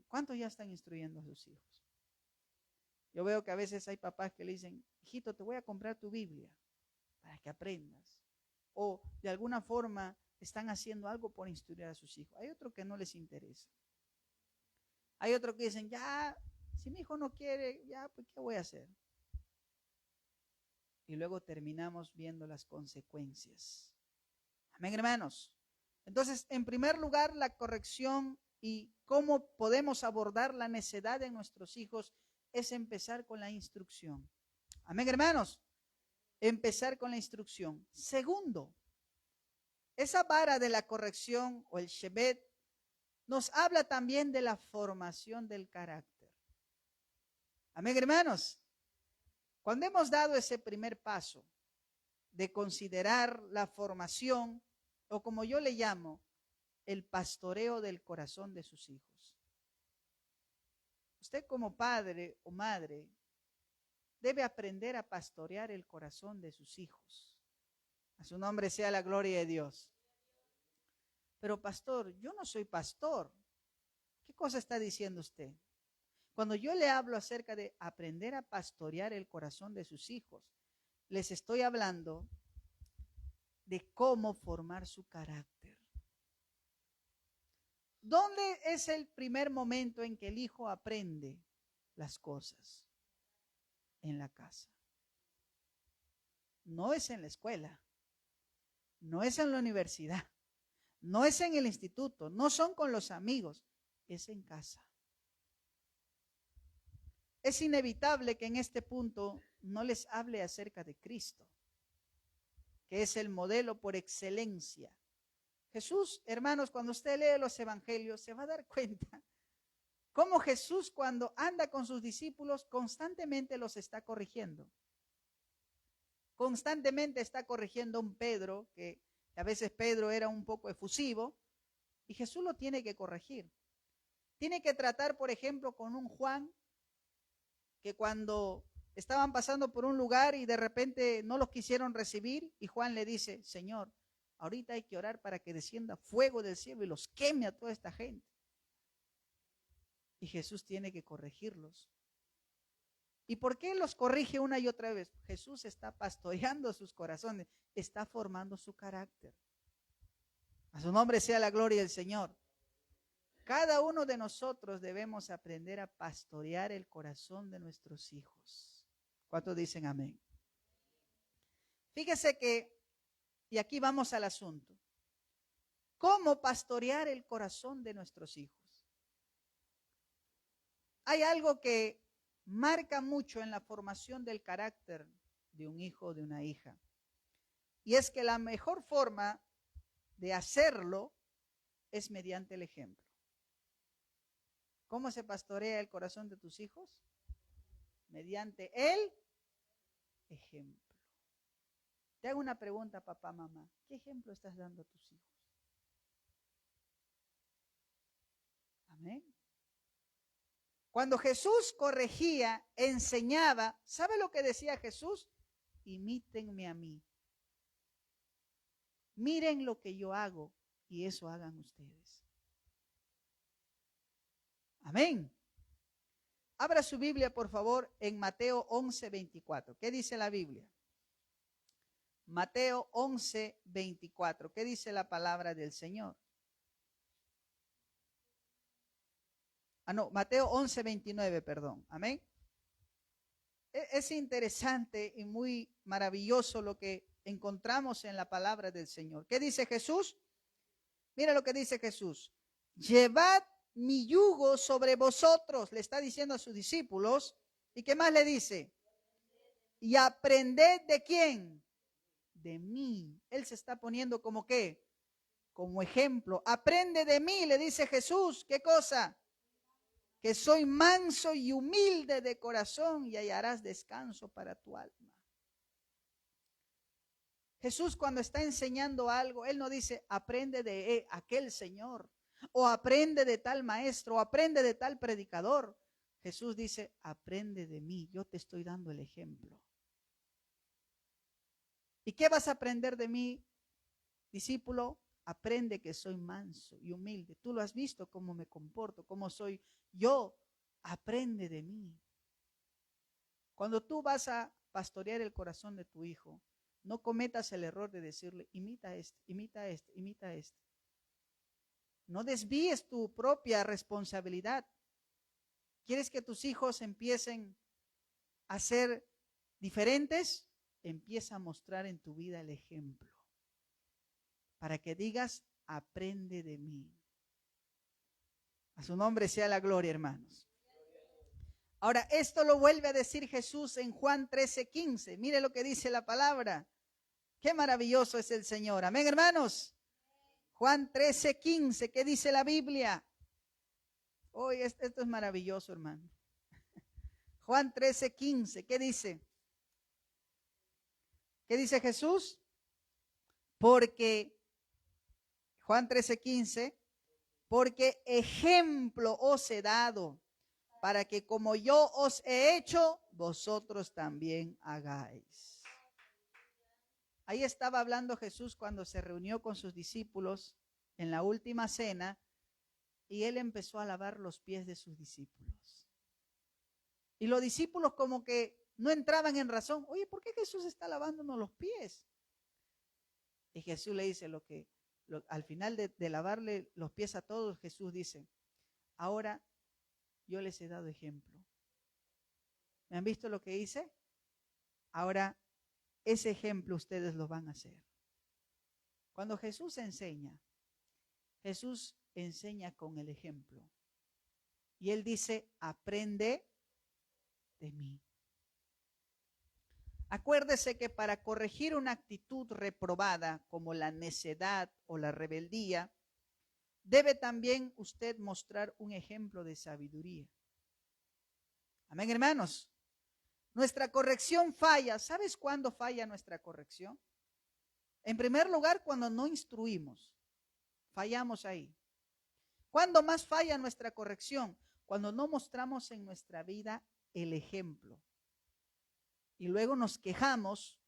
¿Cuántos ya están instruyendo a sus hijos? Yo veo que a veces hay papás que le dicen, hijito, te voy a comprar tu Biblia para que aprendas. O de alguna forma están haciendo algo por instruir a sus hijos. Hay otros que no les interesa. Hay otros que dicen, ya, si mi hijo no quiere, ya, pues ¿qué voy a hacer? Y luego terminamos viendo las consecuencias. Amén, hermanos. Entonces, en primer lugar, la corrección y cómo podemos abordar la necedad de nuestros hijos es empezar con la instrucción. Amén, hermanos. Empezar con la instrucción. Segundo, esa vara de la corrección o el Shevet nos habla también de la formación del carácter. Amén, hermanos. Cuando hemos dado ese primer paso de considerar la formación, o como yo le llamo, el pastoreo del corazón de sus hijos. Usted como padre o madre debe aprender a pastorear el corazón de sus hijos. A su nombre sea la gloria de Dios. Pero pastor, yo no soy pastor. ¿Qué cosa está diciendo usted? Cuando yo le hablo acerca de aprender a pastorear el corazón de sus hijos, les estoy hablando de cómo formar su carácter. ¿Dónde es el primer momento en que el hijo aprende las cosas? En la casa. No es en la escuela, no es en la universidad, no es en el instituto, no son con los amigos, es en casa. Es inevitable que en este punto no les hable acerca de Cristo, que es el modelo por excelencia. Jesús, hermanos, cuando usted lee los evangelios, se va a dar cuenta cómo Jesús, cuando anda con sus discípulos, constantemente los está corrigiendo. Constantemente está corrigiendo a un Pedro, que a veces Pedro era un poco efusivo, y Jesús lo tiene que corregir. Tiene que tratar, por ejemplo, con un Juan, que cuando estaban pasando por un lugar y de repente no los quisieron recibir, y Juan le dice, Señor, ahorita hay que orar para que descienda fuego del cielo y los queme a toda esta gente. Y Jesús tiene que corregirlos. ¿Y por qué los corrige una y otra vez? Jesús está pastoreando sus corazones, está formando su carácter. A su nombre sea la gloria del Señor. Cada uno de nosotros debemos aprender a pastorear el corazón de nuestros hijos. ¿Cuántos dicen amén? Fíjese que, y aquí vamos al asunto, ¿cómo pastorear el corazón de nuestros hijos? Hay algo que marca mucho en la formación del carácter de un hijo o de una hija. Y es que la mejor forma de hacerlo es mediante el ejemplo. ¿Cómo se pastorea el corazón de tus hijos? Mediante el ejemplo. Te hago una pregunta, papá, mamá. ¿Qué ejemplo estás dando a tus hijos? Amén. Cuando Jesús corregía, enseñaba, ¿sabe lo que decía Jesús? Imítenme a mí. Miren lo que yo hago y eso hagan ustedes. Amén. Abra su Biblia, por favor, en Mateo 11:24. ¿Qué dice la Biblia? Mateo 11:24. ¿Qué dice la palabra del Señor? Mateo 11:29, perdón. Amén. Es interesante y muy maravilloso lo que encontramos en la palabra del Señor. ¿Qué dice Jesús? Mira lo que dice Jesús. Llevad mi yugo sobre vosotros, le está diciendo a sus discípulos. ¿Y qué más le dice? Y aprended ¿de quién? De mí. Él se está poniendo como qué, como ejemplo. Aprende de mí, le dice Jesús. ¿Qué cosa? Que soy manso y humilde de corazón y hallarás descanso para tu alma. Jesús cuando está enseñando algo, Él no dice aprende de aquel Señor o aprende de tal maestro o aprende de tal predicador. Jesús dice aprende de mí, yo te estoy dando el ejemplo. ¿Y qué vas a aprender de mí, discípulo? Aprende que soy manso y humilde. Tú lo has visto cómo me comporto, cómo soy yo. Aprende de mí. Cuando tú vas a pastorear el corazón de tu hijo, no cometas el error de decirle, imita este, imita este, imita este. No desvíes tu propia responsabilidad. ¿Quieres que tus hijos empiecen a ser diferentes? Empieza a mostrar en tu vida el ejemplo. Para que digas, aprende de mí. A su nombre sea la gloria, hermanos. Ahora, esto lo vuelve a decir Jesús en Juan 13:15. Mire lo que dice la palabra. Qué maravilloso es el Señor. Amén, hermanos. Juan 13:15. ¿Qué dice la Biblia? Hoy esto es maravilloso, hermano. Juan 13:15. ¿Qué dice? ¿Qué dice Jesús? Porque, Juan 13:15, porque ejemplo os he dado, para que como yo os he hecho, vosotros también hagáis. Ahí estaba hablando Jesús cuando se reunió con sus discípulos en la última cena y él empezó a lavar los pies de sus discípulos. Y los discípulos como que no entraban en razón. Oye, ¿por qué Jesús está lavándonos los pies? Y Jesús le dice al final de lavarle los pies a todos, Jesús dice, ahora yo les he dado ejemplo. ¿Me han visto lo que hice? Ahora ese ejemplo ustedes lo van a hacer. Cuando Jesús enseña con el ejemplo. Y él dice, aprende de mí. Acuérdese que para corregir una actitud reprobada como la necedad o la rebeldía, debe también usted mostrar un ejemplo de sabiduría. Amén, hermanos. Nuestra corrección falla. ¿Sabes cuándo falla nuestra corrección? En primer lugar, cuando no instruimos. Fallamos ahí. ¿Cuándo más falla nuestra corrección? Cuando no mostramos en nuestra vida el ejemplo. Y luego nos quejamos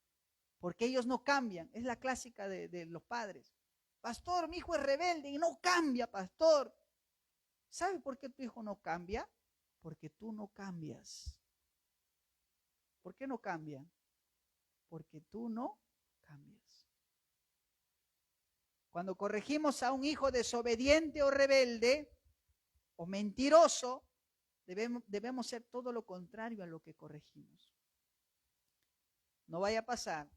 porque ellos no cambian. Es la clásica de los padres. Pastor, mi hijo es rebelde y no cambia, pastor. ¿Sabe por qué tu hijo no cambia? Porque tú no cambias. ¿Por qué no cambia? Porque tú no cambias. Cuando corregimos a un hijo desobediente o rebelde o mentiroso, debemos ser todo lo contrario a lo que corregimos. No vaya a pasar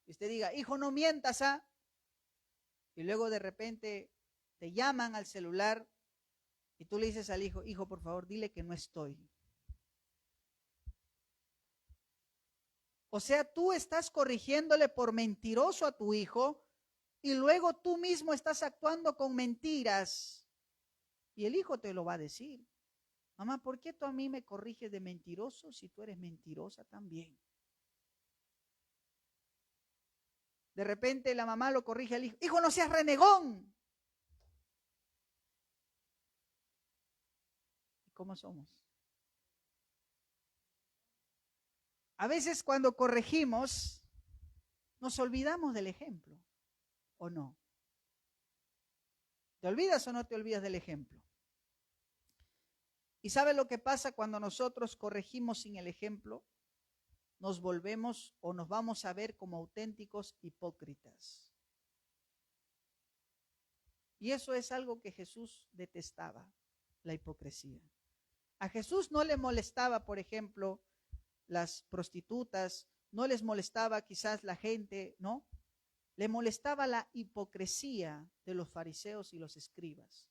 que usted diga, hijo, no mientas, ¿ah? Y luego de repente te llaman al celular y tú le dices al hijo, hijo, por favor, dile que no estoy. O sea, tú estás corrigiéndole por mentiroso a tu hijo y luego tú mismo estás actuando con mentiras. Y el hijo te lo va a decir. Mamá, ¿por qué tú a mí me corriges de mentiroso si tú eres mentirosa también? De repente la mamá lo corrige al hijo. Hijo, no seas renegón. ¿Y cómo somos? A veces cuando corregimos, nos olvidamos del ejemplo, ¿o no? ¿Te olvidas o no te olvidas del ejemplo? ¿Y sabes lo que pasa cuando nosotros corregimos sin el ejemplo? Nos volvemos o nos vamos a ver como auténticos hipócritas. Y eso es algo que Jesús detestaba. la hipocresía. A Jesús no le molestaba, por ejemplo, las prostitutas, no les molestaba quizás la gente, ¿no? Le molestaba la hipocresía de los fariseos y los escribas.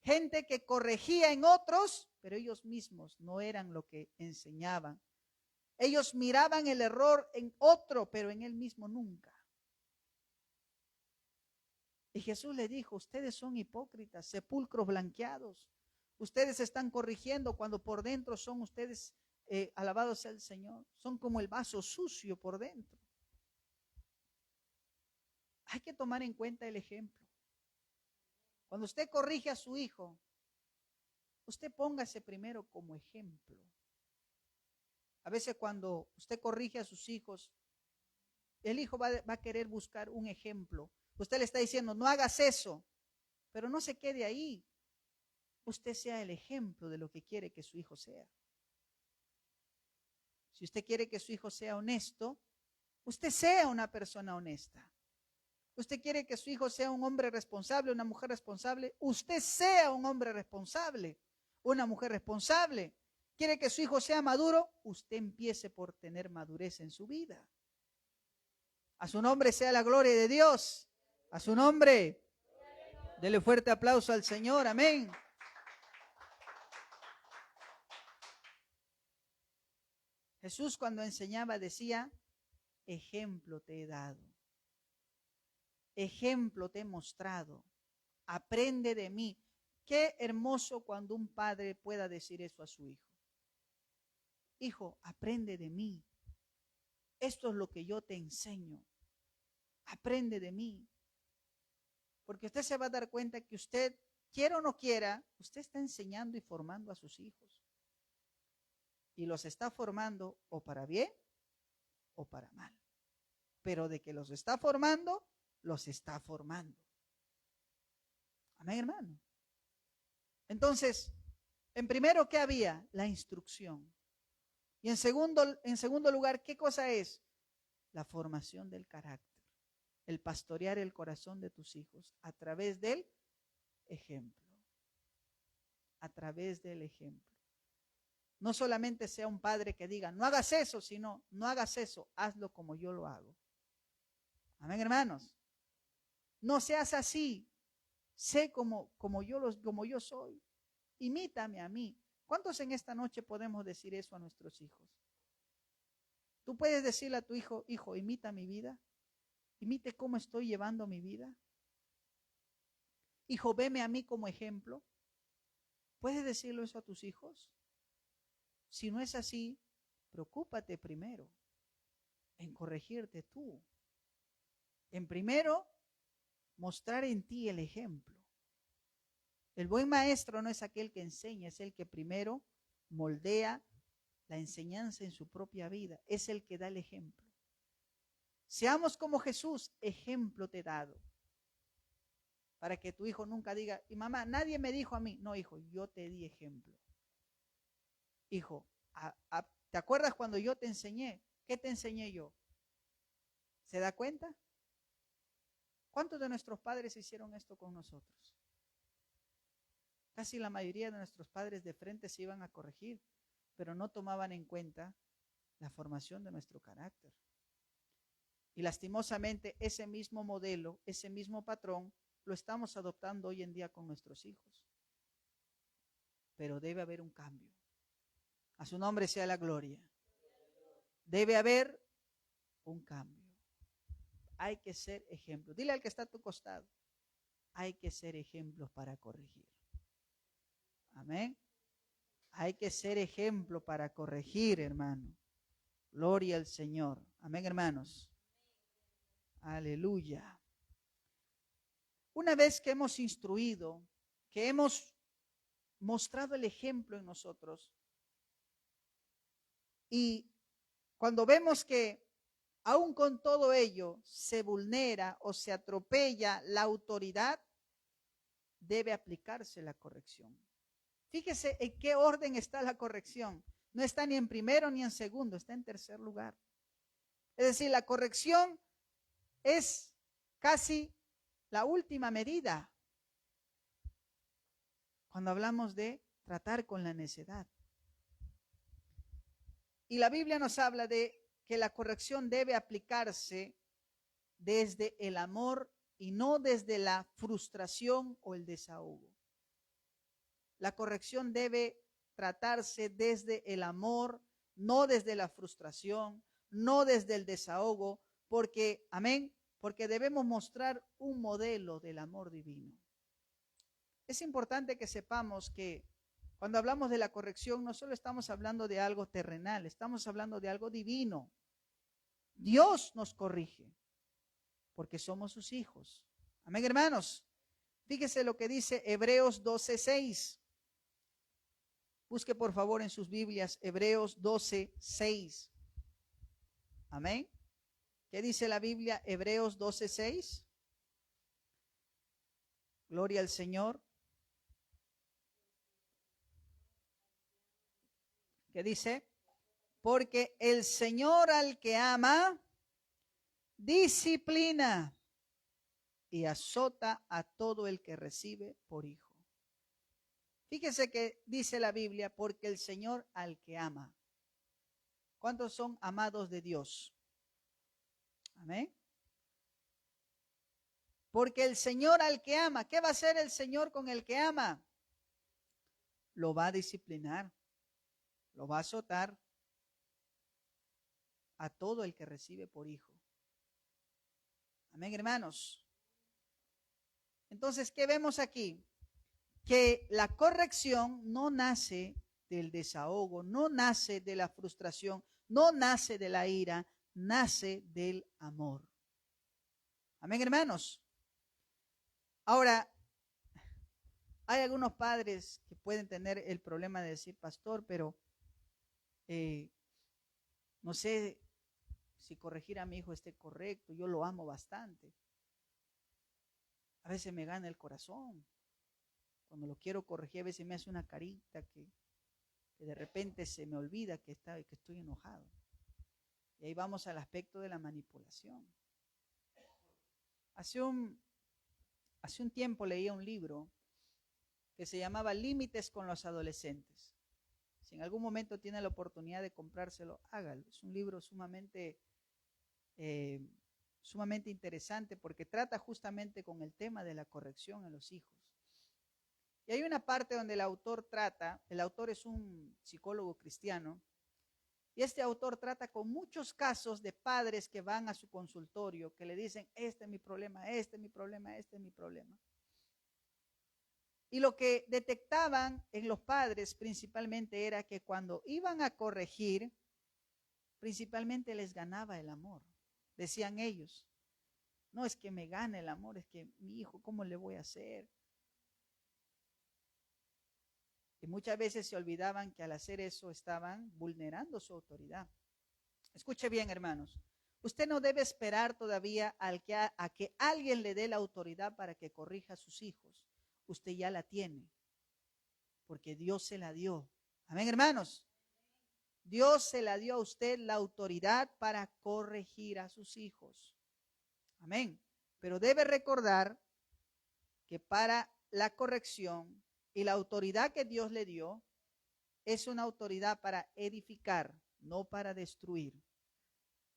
Gente que corregía en otros, pero ellos mismos no eran lo que enseñaban. Ellos miraban el error en otro, pero en él mismo nunca. Y Jesús le dijo, ustedes son hipócritas, sepulcros blanqueados. Ustedes están corrigiendo cuando por dentro son ustedes, alabado sea el Señor, son como el vaso sucio por dentro. Hay que tomar en cuenta el ejemplo. Cuando usted corrige a su hijo, usted póngase primero como ejemplo. A veces cuando usted corrige a sus hijos, el hijo va a querer buscar un ejemplo. Usted le está diciendo, no hagas eso, pero no se quede ahí. Usted sea el ejemplo de lo que quiere que su hijo sea. Si usted quiere que su hijo sea honesto, usted sea una persona honesta. Usted quiere que su hijo sea un hombre responsable, una mujer responsable, usted sea un hombre responsable, una mujer responsable. Quiere que su hijo sea maduro, usted empiece por tener madurez en su vida. A su nombre sea la gloria de Dios. A su nombre. Dele fuerte aplauso al Señor. Amén. Jesús cuando enseñaba decía, ejemplo te he dado. Ejemplo te he mostrado. Aprende de mí. Qué hermoso cuando un padre pueda decir eso a su hijo. Hijo, aprende de mí. Esto es lo que yo te enseño. Aprende de mí. Porque usted se va a dar cuenta que usted, quiera o no quiera, usted está enseñando y formando a sus hijos. Y los está formando o para bien o para mal. Pero de que los está formando, los está formando. Amén, hermano. Entonces, en primero, ¿qué había? La instrucción. Y en segundo lugar, ¿qué cosa es? La formación del carácter. El pastorear el corazón de tus hijos a través del ejemplo. A través del ejemplo. No solamente sea un padre que diga, no hagas eso, sino, no hagas eso, hazlo como yo lo hago. Amén, hermanos. No seas así. Sé como yo soy. Imítame a mí. ¿Cuántos en esta noche podemos decir eso a nuestros hijos? Tú puedes decirle a tu hijo, hijo, imita mi vida. Imite cómo estoy llevando mi vida. Hijo, veme a mí como ejemplo. ¿Puedes decirlo eso a tus hijos? Si no es así, preocúpate primero en corregirte tú. En primero, mostrar en ti el ejemplo. El buen maestro no es aquel que enseña, es el que primero moldea la enseñanza en su propia vida. Es el que da el ejemplo. Seamos como Jesús, ejemplo te he dado. Para que tu hijo nunca diga, y mamá, nadie me dijo a mí. No, hijo, yo te di ejemplo. Hijo, ¿te acuerdas cuando yo te enseñé? ¿Qué te enseñé yo? ¿Se da cuenta? ¿Cuántos de nuestros padres hicieron esto con nosotros? Casi la mayoría de nuestros padres de frente se iban a corregir, pero no tomaban en cuenta la formación de nuestro carácter. Y lastimosamente ese mismo modelo, ese mismo patrón, lo estamos adoptando hoy en día con nuestros hijos. Pero debe haber un cambio. A su nombre sea la gloria. Debe haber un cambio. Hay que ser ejemplos. Dile al que está a tu costado. Hay que ser ejemplos para corregir. Amén. Hay que ser ejemplo para corregir, hermano. Gloria al Señor. Amén, hermanos. Aleluya. Una vez que hemos instruido, que hemos mostrado el ejemplo en nosotros, y cuando vemos que aún con todo ello se vulnera o se atropella la autoridad, debe aplicarse la corrección. Fíjese en qué orden está la corrección. No está ni en primero ni en segundo, está en tercer lugar. Es decir, la corrección es casi la última medida. cuando hablamos de tratar con la necedad. Y la Biblia nos habla de que la corrección debe aplicarse desde el amor y no desde la frustración o el desahogo. La corrección debe tratarse desde el amor, no desde la frustración, no desde el desahogo, porque, amén, porque debemos mostrar un modelo del amor divino. Es importante que sepamos que cuando hablamos de la corrección, no solo estamos hablando de algo terrenal, estamos hablando de algo divino. Dios nos corrige porque somos sus hijos. Amén, hermanos. Fíjese lo que dice Hebreos 12:6. Busque por favor en sus Biblias Hebreos 12:6. Amén. ¿Qué dice la Biblia? Hebreos 12:6. Gloria al Señor. ¿Qué dice? Porque el Señor al que ama, disciplina y azota a todo el que recibe por hijo. Fíjese que dice la Biblia, porque el Señor al que ama. ¿Cuántos son amados de Dios? Amén. Porque el Señor al que ama, ¿qué va a hacer el Señor con el que ama? Lo va a disciplinar, lo va a azotar a todo el que recibe por hijo. Amén, hermanos. Entonces, ¿qué vemos aquí? Que la corrección no nace del desahogo, no nace de la frustración, no nace de la ira, nace del amor. Amén, hermanos. Ahora, hay algunos padres que pueden tener el problema de decir, pastor, pero no sé si corregir a mi hijo esté correcto, yo lo amo bastante. A veces me gana el corazón. Cuando lo quiero corregir, a veces me hace una carita que de repente se me olvida que estoy enojado. Y ahí vamos al aspecto de la manipulación. Hace un tiempo leía un libro que se llamaba Límites con los adolescentes. Si en algún momento tiene la oportunidad de comprárselo, hágalo. Es un libro sumamente interesante porque trata justamente con el tema de la corrección en los hijos. Y hay una parte donde el autor es un psicólogo cristiano, y este autor trata con muchos casos de padres que van a su consultorio, que le dicen, este es mi problema, este es mi problema, este es mi problema. Y lo que detectaban en los padres principalmente era que cuando iban a corregir, principalmente les ganaba el amor. Decían ellos, no es que me gane el amor, es que mi hijo, ¿cómo le voy a hacer? Y muchas veces se olvidaban que al hacer eso estaban vulnerando su autoridad. Escuche bien, hermanos. Usted no debe esperar todavía a que alguien le dé la autoridad para que corrija a sus hijos. Usted ya la tiene, porque Dios se la dio. Amén, hermanos. Dios se la dio a usted la autoridad para corregir a sus hijos. Amén. Pero debe recordar que para la corrección y la autoridad que Dios le dio es una autoridad para edificar, no para destruir.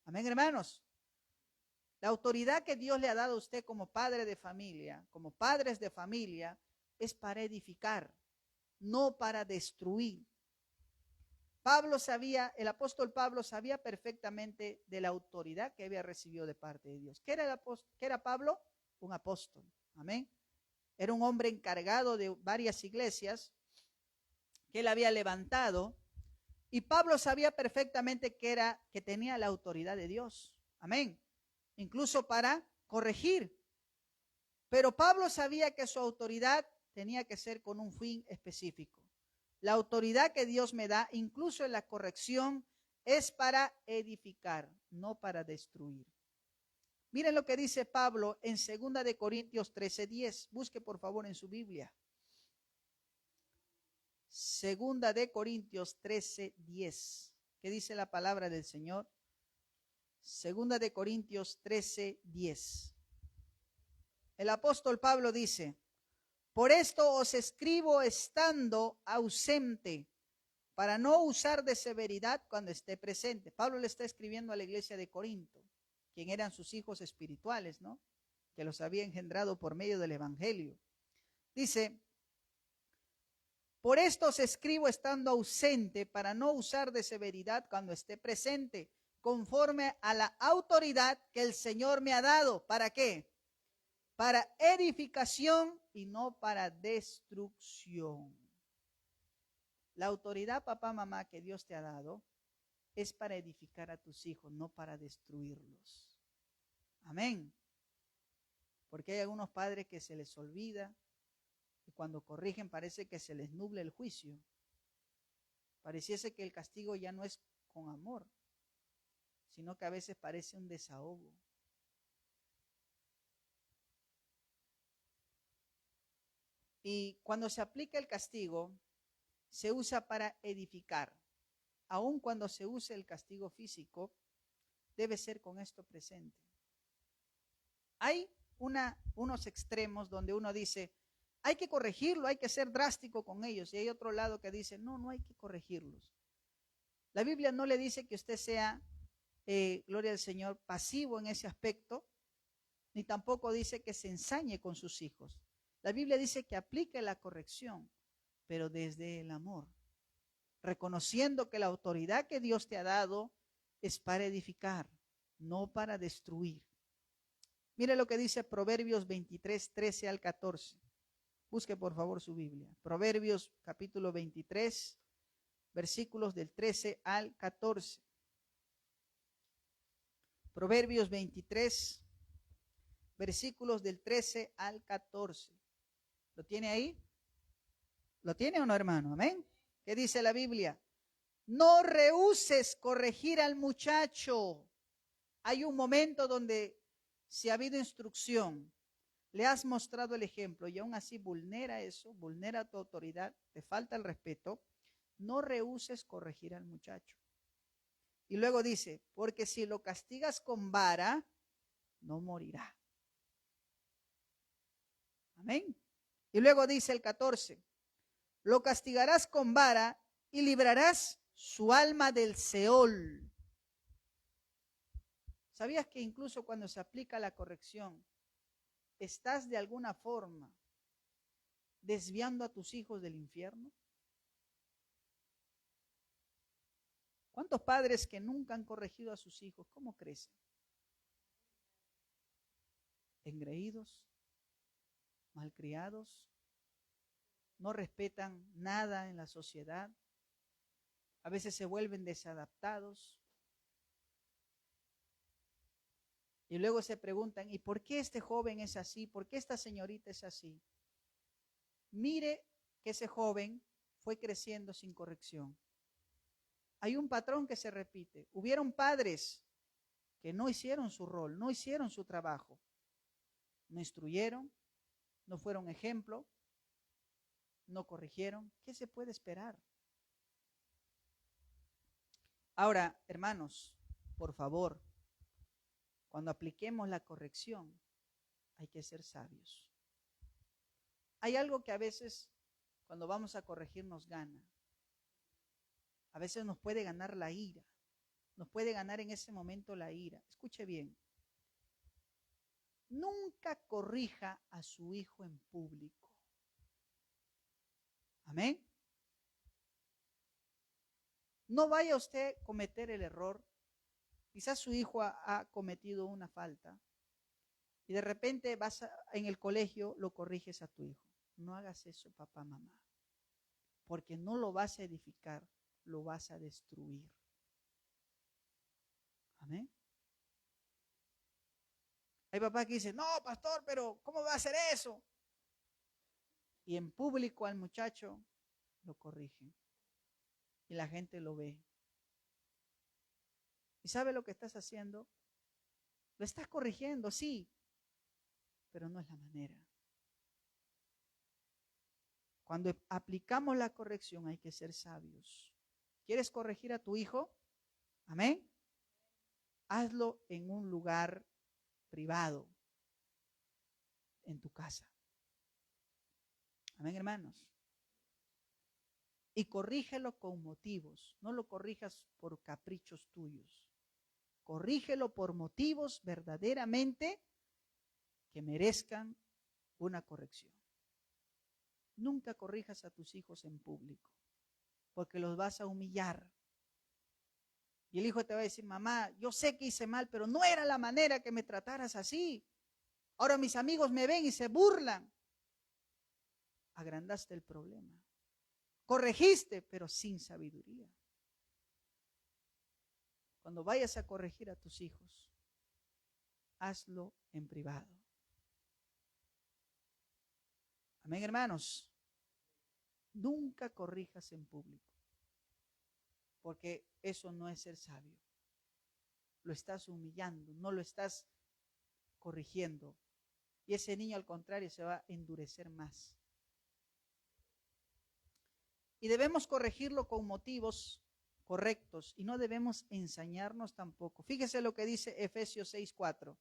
Amén, hermanos. La autoridad que Dios le ha dado a usted como padre de familia, como padres de familia, es para edificar, no para destruir. El apóstol Pablo sabía perfectamente de la autoridad que había recibido de parte de Dios. ¿Qué era Pablo? Un apóstol. Amén. Era un hombre encargado de varias iglesias que él había levantado, y Pablo sabía perfectamente que tenía la autoridad de Dios. Amén. Incluso para corregir. Pero Pablo sabía que su autoridad tenía que ser con un fin específico. La autoridad que Dios me da, incluso en la corrección, es para edificar, no para destruir. Miren lo que dice Pablo en 2 de Corintios 13:10. Busque por favor en su Biblia. 2 de Corintios 13:10. ¿Qué dice la palabra del Señor? 2 de Corintios 13:10. El apóstol Pablo dice, Por esto os escribo estando ausente, para no usar de severidad cuando esté presente. Pablo le está escribiendo a la iglesia de Corinto, quien eran sus hijos espirituales, ¿no? Que los había engendrado por medio del evangelio. Dice, por esto os escribo estando ausente, para no usar de severidad cuando esté presente, conforme a la autoridad que el Señor me ha dado. ¿Para qué? Para edificación y no para destrucción. La autoridad, papá, mamá, que Dios te ha dado es para edificar a tus hijos, no para destruirlos. Amén. Porque hay algunos padres que se les olvida y cuando corrigen parece que se les nubla el juicio. Pareciese que el castigo ya no es con amor, sino que a veces parece un desahogo. Y cuando se aplica el castigo, se usa para edificar. Aun cuando se use el castigo físico, debe ser con esto presente. Hay unos extremos donde uno dice, hay que corregirlo, hay que ser drástico con ellos. Y hay otro lado que dice, no hay que corregirlos. La Biblia no le dice que usted sea, gloria al Señor, pasivo en ese aspecto, ni tampoco dice que se ensañe con sus hijos. La Biblia dice que aplique la corrección, pero desde el amor, reconociendo que la autoridad que Dios te ha dado es para edificar, no para destruir. Mire lo que dice Proverbios 23, 13 al 14. Busque por favor su Biblia. Proverbios capítulo 23, versículos del 13 al 14. Proverbios 23, versículos del 13 al 14. ¿Lo tiene ahí? ¿Lo tiene o no, hermano? Amén. ¿Qué dice la Biblia? No rehúses corregir al muchacho. Hay un momento donde si ha habido instrucción, le has mostrado el ejemplo y aún así vulnera eso, vulnera tu autoridad, te falta el respeto, no rehúses corregir al muchacho. Y luego dice, porque si lo castigas con vara, no morirá. Amén. Y luego dice el 14, lo castigarás con vara y librarás su alma del Seol. ¿Sabías que incluso cuando se aplica la corrección, estás de alguna forma desviando a tus hijos del infierno? ¿Cuántos padres que nunca han corregido a sus hijos, cómo crecen? Engreídos, malcriados, no respetan nada en la sociedad, a veces se vuelven desadaptados. Y luego se preguntan, ¿y por qué este joven es así? ¿Por qué esta señorita es así? Mire que ese joven fue creciendo sin corrección. Hay un patrón que se repite. Hubieron padres que no hicieron su rol, no hicieron su trabajo, no instruyeron, no fueron ejemplo, no corrigieron. ¿Qué se puede esperar? Ahora, hermanos, por favor, cuando apliquemos la corrección, hay que ser sabios. Hay algo que a veces, cuando vamos a corregir, nos gana. A veces nos puede ganar la ira. Nos puede ganar en ese momento la ira. Escuche bien. Nunca corrija a su hijo en público. Amén. No vaya usted a cometer el error. Quizás su hijo ha cometido una falta y de repente en el colegio lo corriges a tu hijo. No hagas eso, papá, mamá, porque no lo vas a edificar, lo vas a destruir. Amén. Hay papás que dicen, no, pastor, pero ¿cómo va a hacer eso? Y en público al muchacho lo corrigen y la gente lo ve. ¿Y sabe lo que estás haciendo? Lo estás corrigiendo, sí, pero no es la manera. Cuando aplicamos la corrección hay que ser sabios. ¿Quieres corregir a tu hijo? Amén. Hazlo en un lugar privado, en tu casa. Amén, hermanos. Y corrígelo con motivos. No lo corrijas por caprichos tuyos. Corrígelo por motivos verdaderamente que merezcan una corrección. Nunca corrijas a tus hijos en público, porque los vas a humillar. Y el hijo te va a decir, mamá, yo sé que hice mal, pero no era la manera que me trataras así. Ahora mis amigos me ven y se burlan. Agrandaste el problema. Corregiste, pero sin sabiduría. Cuando vayas a corregir a tus hijos, hazlo en privado. Amén, hermanos. Nunca corrijas en público, porque eso no es ser sabio. Lo estás humillando, no lo estás corrigiendo. Y ese niño, al contrario, se va a endurecer más. Y debemos corregirlo con motivos correctos y no debemos ensañarnos tampoco. Fíjese lo que dice Efesios 6:4.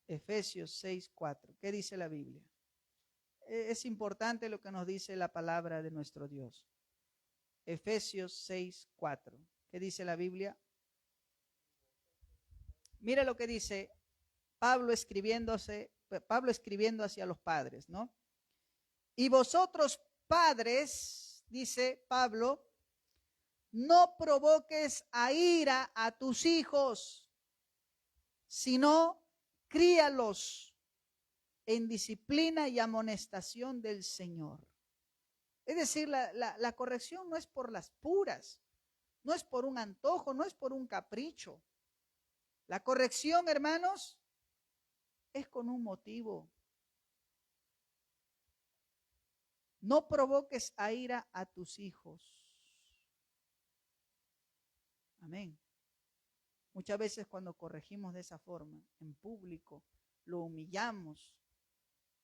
Efesios 6:4. ¿Qué dice la Biblia? Es importante lo que nos dice la palabra de nuestro Dios. Efesios 6:4. ¿Qué dice la Biblia? Mira lo que dice Pablo escribiendo hacia los padres, ¿no? Y vosotros, padres, dice Pablo, no provoques a ira a tus hijos, sino críalos en disciplina y amonestación del Señor. Es decir, la corrección no es por las puras, no es por un antojo, no es por un capricho. La corrección, hermanos, es con un motivo. No provoques a ira a tus hijos. Amén. Muchas veces cuando corregimos de esa forma, en público, lo humillamos.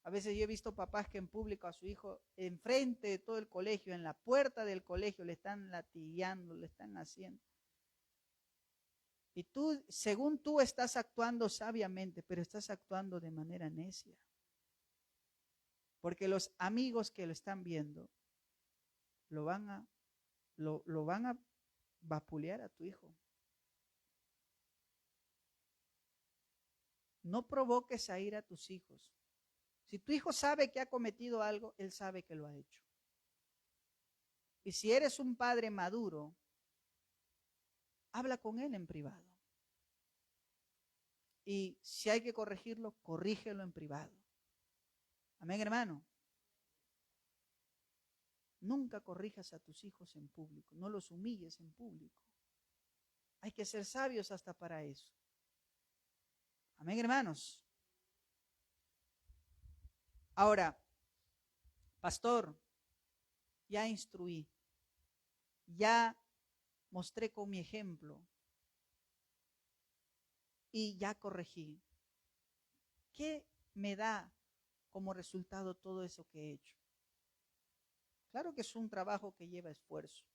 A veces yo he visto papás que en público a su hijo, enfrente de todo el colegio, en la puerta del colegio, le están latigueando, le están haciendo. Y tú, según tú, estás actuando sabiamente, pero estás actuando de manera necia. Porque los amigos que lo están viendo lo van a vapulear a tu hijo. No provoques a ir a tus hijos. Si tu hijo sabe que ha cometido algo, él sabe que lo ha hecho. Y si eres un padre maduro, habla con él en privado. Y si hay que corregirlo, corrígelo en privado. Amén, hermano. Nunca corrijas a tus hijos en público, no los humilles en público. Hay que ser sabios hasta para eso. Amén, hermanos. Ahora, pastor, ya instruí, ya mostré con mi ejemplo y ya corregí. ¿Qué me da como resultado todo eso que he hecho? Claro que es un trabajo que lleva esfuerzo,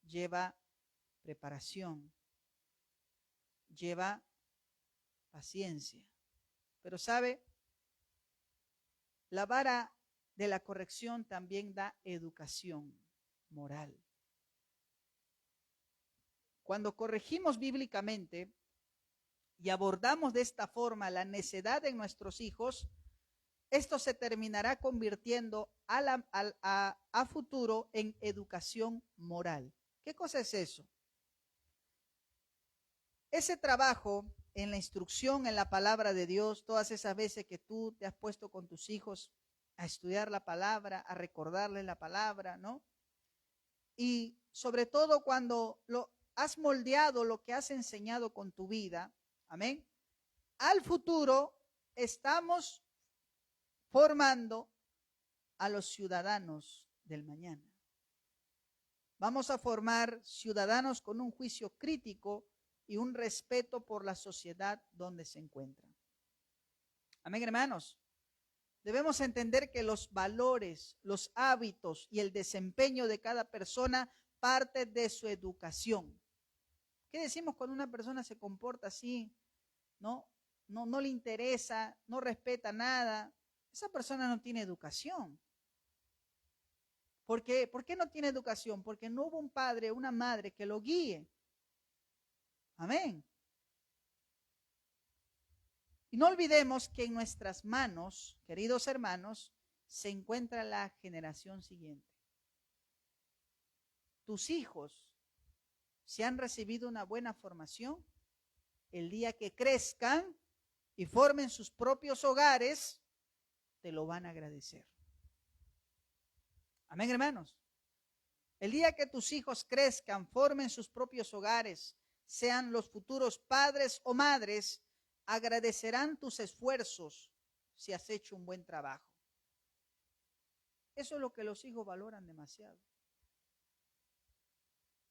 lleva preparación, lleva paciencia. Pero ¿sabe? La vara de la corrección también da educación moral. Cuando corregimos bíblicamente y abordamos de esta forma la necedad en nuestros hijos, esto se terminará convirtiendo a futuro en educación moral. ¿Qué cosa es eso? Ese trabajo en la instrucción, en la palabra de Dios, todas esas veces que tú te has puesto con tus hijos a estudiar la palabra, a recordarles la palabra, ¿no? Y sobre todo cuando lo has moldeado lo que has enseñado con tu vida, amén. Al futuro estamos formando a los ciudadanos del mañana. Vamos a formar ciudadanos con un juicio crítico y un respeto por la sociedad donde se encuentran. Amén, hermanos. Debemos entender que los valores, los hábitos y el desempeño de cada persona parte de su educación. ¿Qué decimos cuando una persona se comporta así? No le interesa, no respeta nada. esa persona no tiene educación. ¿Por qué? ¿Por qué no tiene educación? Porque no hubo un padre, una madre que lo guíe. Amén. Y no olvidemos que en nuestras manos, queridos hermanos, se encuentra la generación siguiente. Tus hijos, si han recibido una buena formación, el día que crezcan y formen sus propios hogares, te lo van a agradecer. Amén, hermanos. El día que tus hijos crezcan, formen sus propios hogares, sean los futuros padres o madres, agradecerán tus esfuerzos si has hecho un buen trabajo. Eso es lo que los hijos valoran demasiado.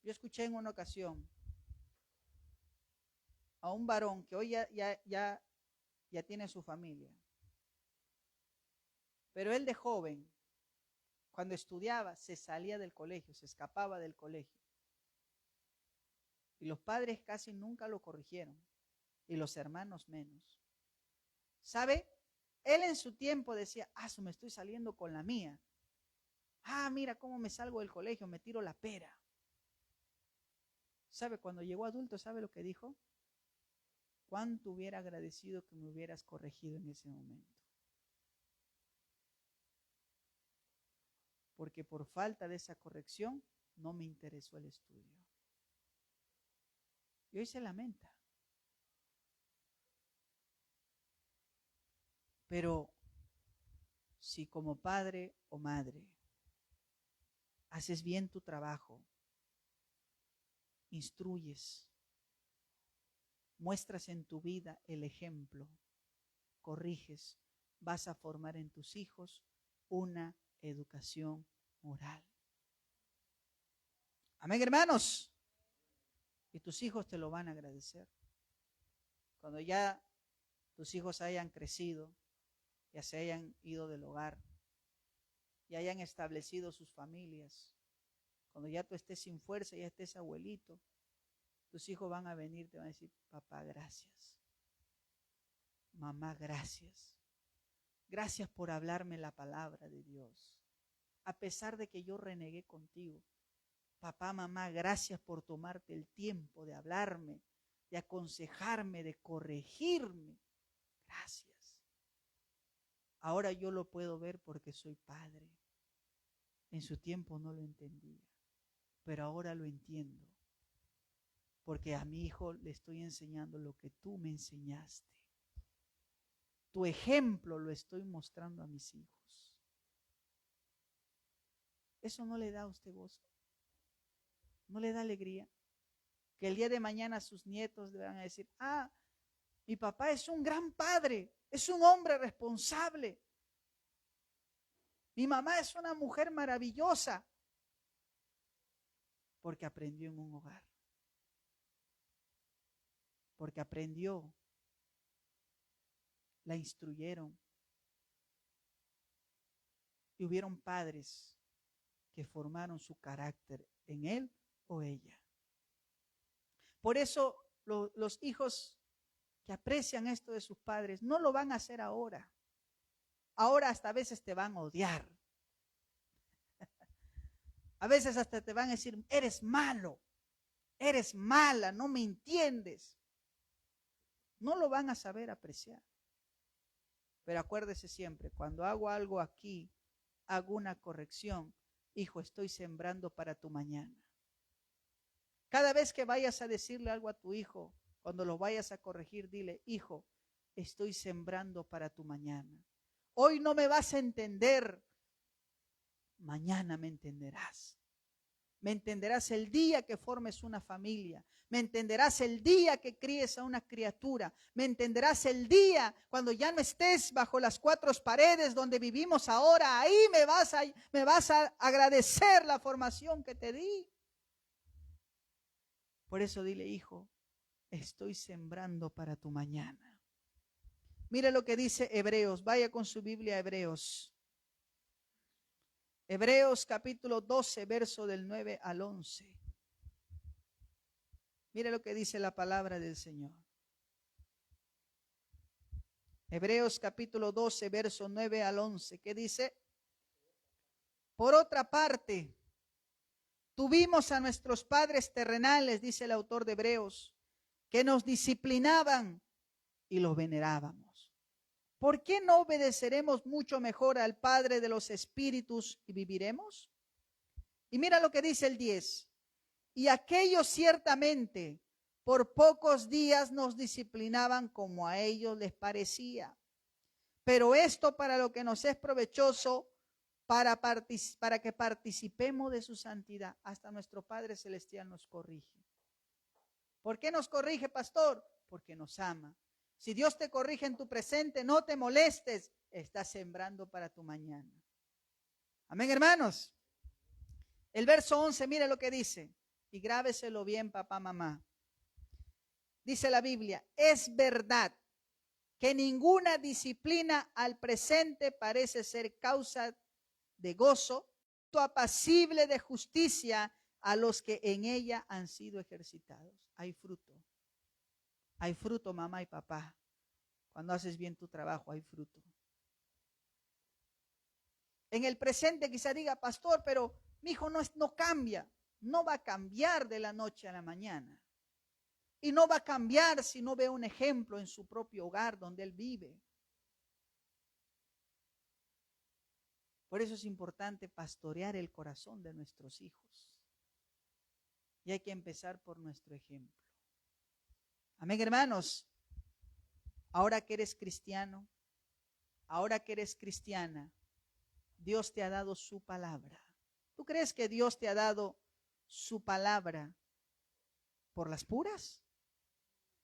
Yo escuché en una ocasión a un varón que hoy ya tiene su familia, pero él de joven, cuando estudiaba, se salía del colegio, se escapaba del colegio. Y los padres casi nunca lo corrigieron, y los hermanos menos. ¿Sabe? Él en su tiempo decía, me estoy saliendo con la mía. Mira cómo me salgo del colegio, me tiro la pera. ¿Sabe? Cuando llegó adulto, ¿sabe lo que dijo? ¿Cuánto hubiera agradecido que me hubieras corregido en ese momento? Porque por falta de esa corrección no me interesó el estudio. Y hoy se lamenta. Pero si como padre o madre haces bien tu trabajo, instruyes, muestras en tu vida el ejemplo, corriges, vas a formar en tus hijos una educación moral. Amén, hermanos. Y tus hijos te lo van a agradecer. Cuando ya tus hijos hayan crecido, ya se hayan ido del hogar, ya hayan establecido sus familias, cuando ya tú estés sin fuerza, ya estés abuelito, tus hijos van a venir, te van a decir, papá, gracias. Mamá, gracias. Gracias por hablarme la palabra de Dios. A pesar de que yo renegué contigo. Papá, mamá, gracias por tomarte el tiempo de hablarme, de aconsejarme, de corregirme. Gracias. Ahora yo lo puedo ver porque soy padre. En su tiempo no lo entendía, pero ahora lo entiendo. Porque a mi hijo le estoy enseñando lo que tú me enseñaste. Tu ejemplo lo estoy mostrando a mis hijos. ¿Eso no le da a usted gozo? ¿No le da alegría? Que el día de mañana sus nietos le van a decir, mi papá es un gran padre, es un hombre responsable. Mi mamá es una mujer maravillosa. Porque aprendió en un hogar. Porque aprendió. La instruyeron. Y hubieron padres que formaron su carácter en él o ella. Por eso los hijos que aprecian esto de sus padres no lo van a hacer ahora. Ahora hasta a veces te van a odiar. A veces hasta te van a decir, eres malo, eres mala, no me entiendes. No lo van a saber apreciar. Pero acuérdese siempre, cuando hago algo aquí, hago una corrección. Hijo, estoy sembrando para tu mañana. Cada vez que vayas a decirle algo a tu hijo, cuando lo vayas a corregir, dile, hijo, estoy sembrando para tu mañana. Hoy no me vas a entender, mañana me entenderás. Me entenderás el día que formes una familia. Me entenderás el día que críes a una criatura. Me entenderás el día cuando ya no estés bajo las cuatro paredes donde vivimos ahora. Ahí me vas a agradecer la formación que te di. Por eso dile, hijo, estoy sembrando para tu mañana. Mire lo que dice Hebreos. Vaya con su Biblia a Hebreos. Hebreos capítulo 12, verso del 9 al 11. Mire lo que dice la palabra del Señor. Hebreos capítulo 12, verso 9 al 11, ¿qué dice? Por otra parte, tuvimos a nuestros padres terrenales, dice el autor de Hebreos, que nos disciplinaban y los venerábamos. ¿Por qué no obedeceremos mucho mejor al Padre de los Espíritus y viviremos? Y mira lo que dice el 10. Y aquellos ciertamente por pocos días nos disciplinaban como a ellos les parecía. Pero esto para lo que nos es provechoso, para que participemos de su santidad. Hasta nuestro Padre Celestial nos corrige. ¿Por qué nos corrige, pastor? Porque nos ama. Si Dios te corrige en tu presente, no te molestes. Estás sembrando para tu mañana. Amén, hermanos. El verso 11, mire lo que dice. Y grábeselo bien, papá, mamá. Dice la Biblia, es verdad que ninguna disciplina al presente parece ser causa de gozo, apacible de justicia a los que en ella han sido ejercitados. Hay fruto. Hay fruto, mamá y papá. Cuando haces bien tu trabajo, hay fruto. En el presente quizá diga, pastor, pero mi hijo no cambia. No va a cambiar de la noche a la mañana. Y no va a cambiar si no ve un ejemplo en su propio hogar donde él vive. Por eso es importante pastorear el corazón de nuestros hijos. Y hay que empezar por nuestro ejemplo. Amén, hermanos. Ahora que eres cristiano, ahora que eres cristiana, Dios te ha dado su palabra. ¿Tú crees que Dios te ha dado su palabra por las puras?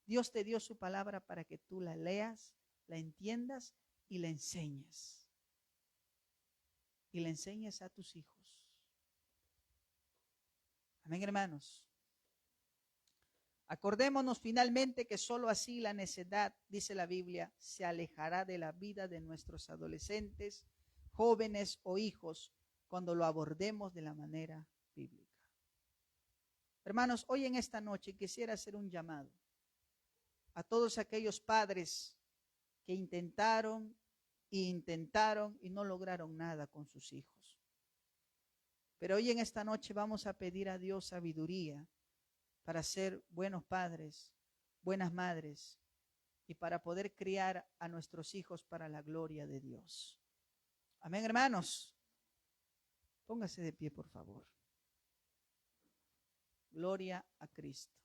Dios te dio su palabra para que tú la leas, la entiendas y la enseñes. Y la enseñes a tus hijos. Amén, hermanos. Acordémonos finalmente que solo así la necedad, dice la Biblia, se alejará de la vida de nuestros adolescentes, jóvenes o hijos cuando lo abordemos de la manera bíblica. Hermanos, hoy en esta noche quisiera hacer un llamado a todos aquellos padres que intentaron y no lograron nada con sus hijos. Pero hoy en esta noche vamos a pedir a Dios sabiduría para ser buenos padres, buenas madres y para poder criar a nuestros hijos para la gloria de Dios. Amén, hermanos. Póngase de pie, por favor. Gloria a Cristo.